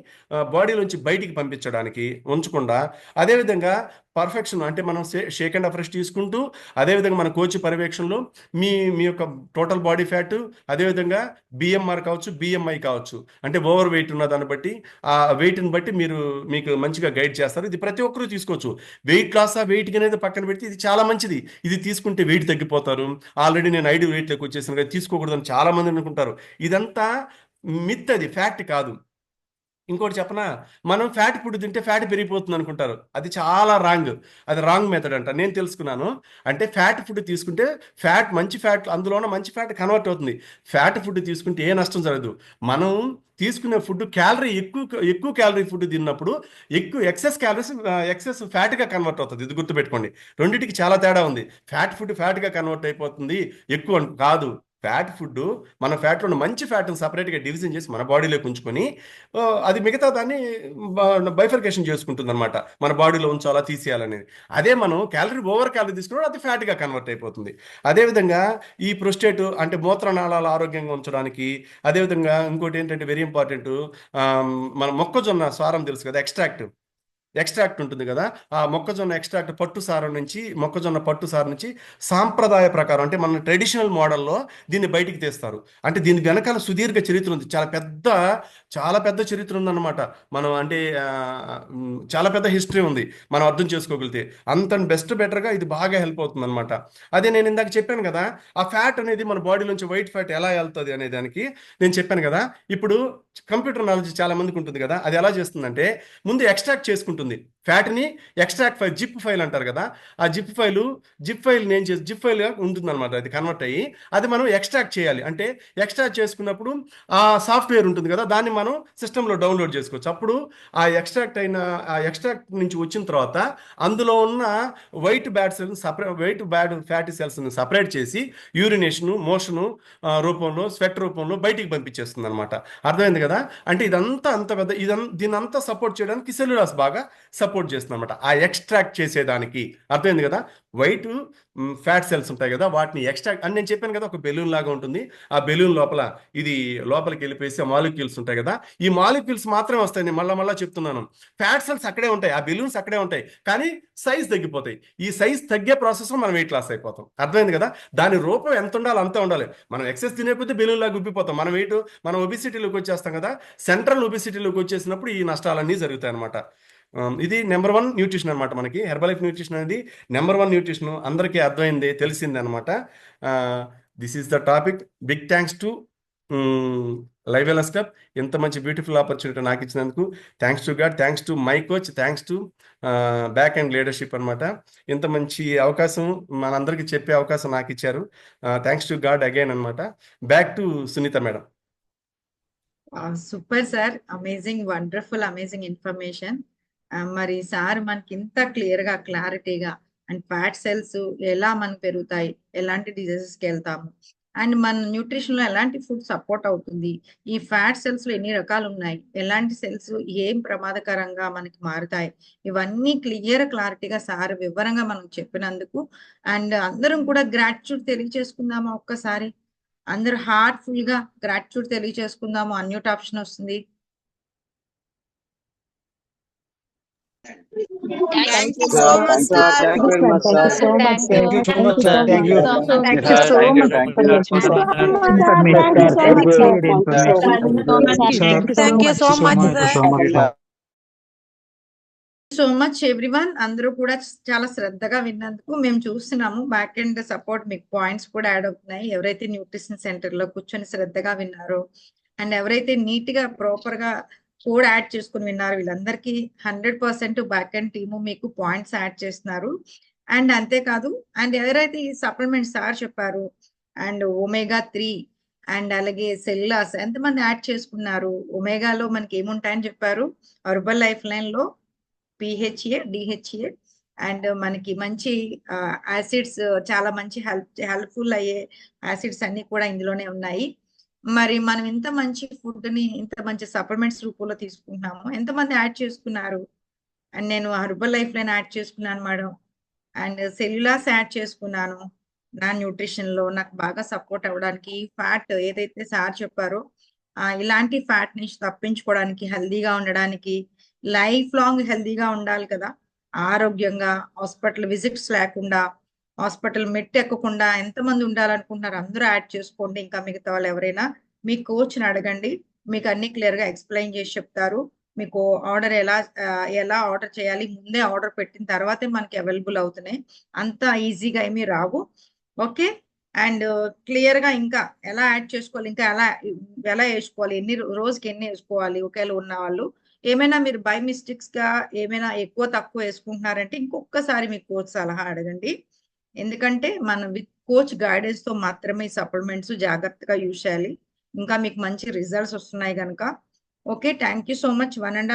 బాడీలోంచి బయటికి పంపించడానికి ఉంచకుండా, అదేవిధంగా పర్ఫెక్షన్ అంటే మనం షేక్ అండ్ అఫ్రెష్ తీసుకుంటూ, అదేవిధంగా మన కోచ్ పర్యవేక్షణలో మీ మీ యొక్క టోటల్ బాడీ ఫ్యాట్, అదేవిధంగా బిఎంఆర్ కావచ్చు, బిఎంఐ కావచ్చు, అంటే ఓవర్ వెయిట్ ఉన్న దాన్ని బట్టి ఆ వెయిట్ని బట్టి మీకు మంచిగా గైడ్ చేస్తారు. ఇది ప్రతి ఒక్కరూ తీసుకోవచ్చు. వెయిట్ లాస్ వెయిట్ అనేది పక్కన పెడితే ఇది చాలా మంచిది. ఇది తీసుకుంటే వెయిట్ తగ్గిపోతారు. ఆల్రెడీ నేను 5 వెయిట్లోకి వచ్చేసాను కదా, తీసుకోకూడదని చాలా మంది అనుకుంటారు. ఇదంతా మిత్, అది ఫ్యాక్ట్ కాదు. ఇంకోటి చెప్పనా, మనం ఫ్యాట్ ఫుడ్ తింటే ఫ్యాట్ పెరిగిపోతుంది అనుకుంటారు. అది చాలా రాంగ్. అది రాంగ్ మెథడ్ అంట. నేను తెలుసుకున్నాను. అంటే ఫ్యాట్ ఫుడ్ తీసుకుంటే మంచి ఫ్యాట్, అందులోన మంచి ఫ్యాట్ కన్వర్ట్ అవుతుంది. ఫ్యాట్ ఫుడ్ తీసుకుంటే ఏ నష్టం జరగదు. మనం తీసుకునే ఫుడ్ క్యాలరీ ఎక్కువ క్యాలరీ ఫుడ్ తిన్నప్పుడు ఎక్కువ ఎక్సెస్ క్యాలరీస్ ఎక్సెస్ ఫ్యాట్గా కన్వర్ట్ అవుతుంది. ఇది గుర్తుపెట్టుకోండి. రెండింటికి చాలా తేడా ఉంది. ఫ్యాట్ ఫుడ్ ఫ్యాట్గా కన్వర్ట్ అయిపోతుంది ఎక్కువ కాదు. ఫ్యాట్ ఫుడ్ మన ఫ్యాట్లో ఉన్న మంచి ఫ్యాట్ని సపరేట్గా డివిజన్ చేసి మన బాడీలోకి ఉంచుకొని అది మిగతా దాన్ని బైఫర్కేషన్ చేసుకుంటుంది అనమాట. మన బాడీలో ఉంచాలా తీసేయాలనేది. అదే మనం ఓవర్ క్యాలరీ తీసుకున్నప్పుడు అది ఫ్యాట్గా కన్వర్ట్ అయిపోతుంది. అదేవిధంగా ఈ ప్రొస్టేట్ అంటే మూత్రనాళాలు ఆరోగ్యంగా ఉంచడానికి, అదేవిధంగా ఇంకోటి ఏంటంటే వెరీ ఇంపార్టెంట్, మన మొక్కజొన్న సారం తెలుసు కదా, ఎక్స్ట్రాక్ట్ ఉంటుంది కదా. ఆ మొక్కజొన్న ఎక్స్ట్రాక్ట్ మొక్కజొన్న పట్టు సారం నుంచి సాంప్రదాయ ప్రకారం అంటే మన ట్రెడిషనల్ మోడల్లో దీన్ని బయటికి తీస్తారు. అంటే దీని వెనకాల సుదీర్ఘ చరిత్ర ఉంది. చాలా పెద్ద చరిత్ర ఉందన్నమాట. మనం అంటే చాలా పెద్ద హిస్టరీ ఉంది మనం అర్థం చేసుకోగలిగితే. అంత బెటర్గా ఇది బాగా హెల్ప్ అవుతుంది అనమాట. అదే నేను ఇందాక చెప్పాను కదా, ఆ ఫ్యాట్ అనేది మన బాడీ నుంచి వైట్ ఫ్యాట్ ఎలా వెళ్తుంది అనే దానికి నేను చెప్పాను కదా. ఇప్పుడు కంప్యూటర్ నాలెడ్జ్ చాలా మందికి ఉంటుంది కదా, అది ఎలా చేస్తుందంటే ముందు ఎక్స్ట్రాక్ట్ చేసుకుంటుంది ఫ్యాట్ని. ఎక్స్ట్రాక్ట్ ఫైల్, జిప్ ఫైల్ అంటారు కదా, ఆ జిప్ ఫైల్ జిప్ ఫైల్గా ఉంటుంది అనమాట. అది కన్వర్ట్ అయ్యి అది మనం ఎక్స్ట్రాక్ట్ చేయాలి. అంటే ఎక్స్ట్రాక్ట్ చేసుకున్నప్పుడు ఆ సాఫ్ట్వేర్ ఉంటుంది కదా, దాన్ని మనం సిస్టంలో డౌన్లోడ్ చేసుకోవచ్చు. అప్పుడు ఆ ఎక్స్ట్రాక్ట్ నుంచి వచ్చిన తర్వాత అందులో ఉన్న వైట్ బ్యాడ్ ఫ్యాటీ సెల్స్ని సపరేట్ చేసి యూరినేషను, మోషను రూపంలో, స్వెట్ రూపంలో బయటికి పంపించేస్తుంది అనమాట. అర్థమైంది కదా. అంటే ఇదంతా అంత పెద్ద దీనంతా సపోర్ట్ చేయడానికి సెల్యులాస్ బాగా సపోర్ట్ చేస్తుంది అనమాట, ఆ ఎక్స్ట్రాక్ట్ చేసేదానికి. అర్థమైంది కదా. వైట్ ఫ్యాట్ సెల్స్ ఉంటాయి కదా, వాటిని ఎక్స్ట్రాక్ట్ అని నేను చెప్పాను కదా, ఒక బెలూన్ లాగా ఉంటుంది. ఆ బెలూన్ లోపల ఇది లోపలికి వెళ్ళిపోయి ఆ మాలిక్యూల్స్ ఉంటాయి కదా, ఈ మాలిక్యూల్స్ మాత్రమే వస్తాయి. నేను మళ్ళా చెప్తున్నాను, ఫ్యాట్ సెల్స్ అక్కడే ఉంటాయి, ఆ బెలూన్స్ అక్కడే ఉంటాయి, కానీ సైజ్ తగ్గిపోతాయి. ఈ సైజ్ తగ్గే ప్రాసెస్లో మనం వెయిట్ లాస్ అయిపోతాం. అర్థమైంది కదా. దాని రూపం ఎంత ఉండాలి అంత ఉండాలి. మనం ఎక్సెస్ తినేకపోతే బెలూన్ లాగా ఉబ్బిపోతాం. మనం ఒబిసిటీలోకి వచ్చేస్తాం కదా, సెంట్రల్ ఒబిసిటీలోకి వచ్చేసినప్పుడు ఈ నష్టాలన్నీ జరుగుతాయి అనమాట. ఇది నెంబర్ 1 న్యూట్రిషన్ అనమాట. మనకి హెర్బలైఫ్ న్యూట్రిషన్ అనేది నెంబర్ 1 న్యూట్రిషన్. అందరికీ అర్థమైంది, తెలిసింది అనమాట. This is the topic. Big thanks to live wellness club, ఇంత మంచి బ్యూటిఫుల్ ఆపర్చునిటీ నాకు ఇచ్చినందుకు. Thanks to God, thanks to my coach, thanks to back and leadership అనమాట. ఇంత మంచి అవకాశం మనందరికీ చెప్పే అవకాశం నాకు ఇచ్చారు. థ్యాంక్స్ టు గాడ్ అగైన్ అనమాట. Back to Sunitha madam. Super sir, amazing, wonderful, amazing information. మరి సార్ మనకి ఇంత క్లారిటీగా అండ్ ఫ్యాట్ సెల్స్ ఎలా మనకు పెరుగుతాయి, ఎలాంటి డిజీజెస్కి వెళ్తాము, అండ్ మన న్యూట్రిషన్ లో ఎలాంటి ఫుడ్ సపోర్ట్ అవుతుంది, ఈ ఫ్యాట్ సెల్స్ లో ఎన్ని రకాలు ఉన్నాయి, ఎలాంటి సెల్స్ ఏం ప్రమాదకరంగా మనకి మారుతాయి, ఇవన్నీ క్లారిటీగా సార్ వివరంగా మనం చెప్పినందుకు అండ్ అందరం కూడా గ్రాటిట్యూడ్ తెలియజేసుకుందామా ఒక్కసారి. అందరూ హార్ట్ఫుల్ గా గ్రాటిట్యూడ్ తెలియజేసుకుందాము. అన్మ్యూట్ ఆప్షన్ వస్తుంది. Thank you so much, sir. Thank you very much, sir. Thank you so much, sir. Thank you so much, sir. Thank you. Thank you so much for information, sir. Thank you. Thank you so much, sir. So much everyone. అందరూ కూడా చాలా శ్రద్ధగా విన్నందుకు మేము చూస్తున్నాము. Back end support మీకు points కూడా add అవుతున్నాయి. ఎవరైతే న్యూట్రిషన్ సెంటర్ లో కూర్చొని శ్రద్ధగా విన్నారో అండ్ ఎవరైతే నీట్ గా ప్రాపర్ గా కోడ్ యాడ్ చేసుకుని విన్నారు, వీళ్ళందరికీ 100% బ్యాక్ ఎండ్ టీము మీకు పాయింట్స్ యాడ్ చేస్తున్నారు. అండ్ అంతేకాదు, అండ్ ఎవరైతే ఈ సప్లిమెంట్స్ సార్ చెప్పారు అండ్ omega-3 అండ్ అలాగే సెల్యులాస్ ఎంతమంది యాడ్ చేసుకున్నారు, ఒమేగాలో మనకి ఏముంటాయని చెప్పారు, హెర్బల్ లైఫ్ లైన్ లో PHA, DHA అండ్ మనకి మంచి యాసిడ్స్, చాలా మంచి హెల్ప్ఫుల్ అయ్యే యాసిడ్స్ అన్ని కూడా ఇందులోనే ఉన్నాయి. మరి మనం ఇంత మంచి ఫుడ్ ని ఇంత మంచి సప్లిమెంట్స్ రూపంలో తీసుకుంటున్నాము, ఎంతమంది యాడ్ చేసుకున్నారు? అండ్ నేను హెర్బల్ లైఫ్ లైన్ యాడ్ చేసుకున్నాను మేడం, అండ్ సెల్యులాస్ యాడ్ చేసుకున్నాను, నా న్యూట్రిషన్ లో నాకు బాగా సపోర్ట్ అవ్వడానికి ఫ్యాట్ ఏదైతే సార్ చెప్పారో ఇలాంటి ఫ్యాట్ నుంచి తప్పించుకోవడానికి, హెల్దీగా ఉండడానికి, లైఫ్ లాంగ్ హెల్దీగా ఉండాలి కదా, ఆరోగ్యంగా, హాస్పిటల్ విజిట్స్ లేకుండా, హాస్పిటల్ మెట్టు ఎక్కకుండా ఎంతమంది ఉండాలనుకుంటున్నారు అందరూ యాడ్ చేసుకోండి. ఇంకా మిగతా వాళ్ళు ఎవరైనా మీ కోచ్ని అడగండి, మీకు అన్ని క్లియర్ గా ఎక్స్ప్లెయిన్ చేసి చెప్తారు. మీకు ఆర్డర్ ఎలా ఆర్డర్ చేయాలి, ముందే ఆర్డర్ పెట్టిన తర్వాతే మనకి అవైలబుల్ అవుతున్నాయి. అంత ఈజీగా ఏమీ రావు. ఓకే, అండ్ క్లియర్ గా ఇంకా ఎలా యాడ్ చేసుకోవాలి, ఇంకా ఎలా వేసుకోవాలి, రోజుకి ఎన్ని వేసుకోవాలి, ఒకవేళ ఉన్న వాళ్ళు ఏమైనా మీరు బై మిస్టేక్స్ గా ఏమైనా ఎక్కువ తక్కువ వేసుకుంటున్నారంటే ఇంకొకసారి మీ కోచ్ సలహా అడగండి. ఎందుకంటే మనం విత్ కోచ్ గైడెన్స్ తో మాత్రమే సప్లిమెంట్స్ జాగ్రత్తగా యూజ్ చేయాలి. ఇంకా మీకు మంచి రిజల్ట్స్ వస్తున్నాయి కనుక. Okay, thank you so much. 1.5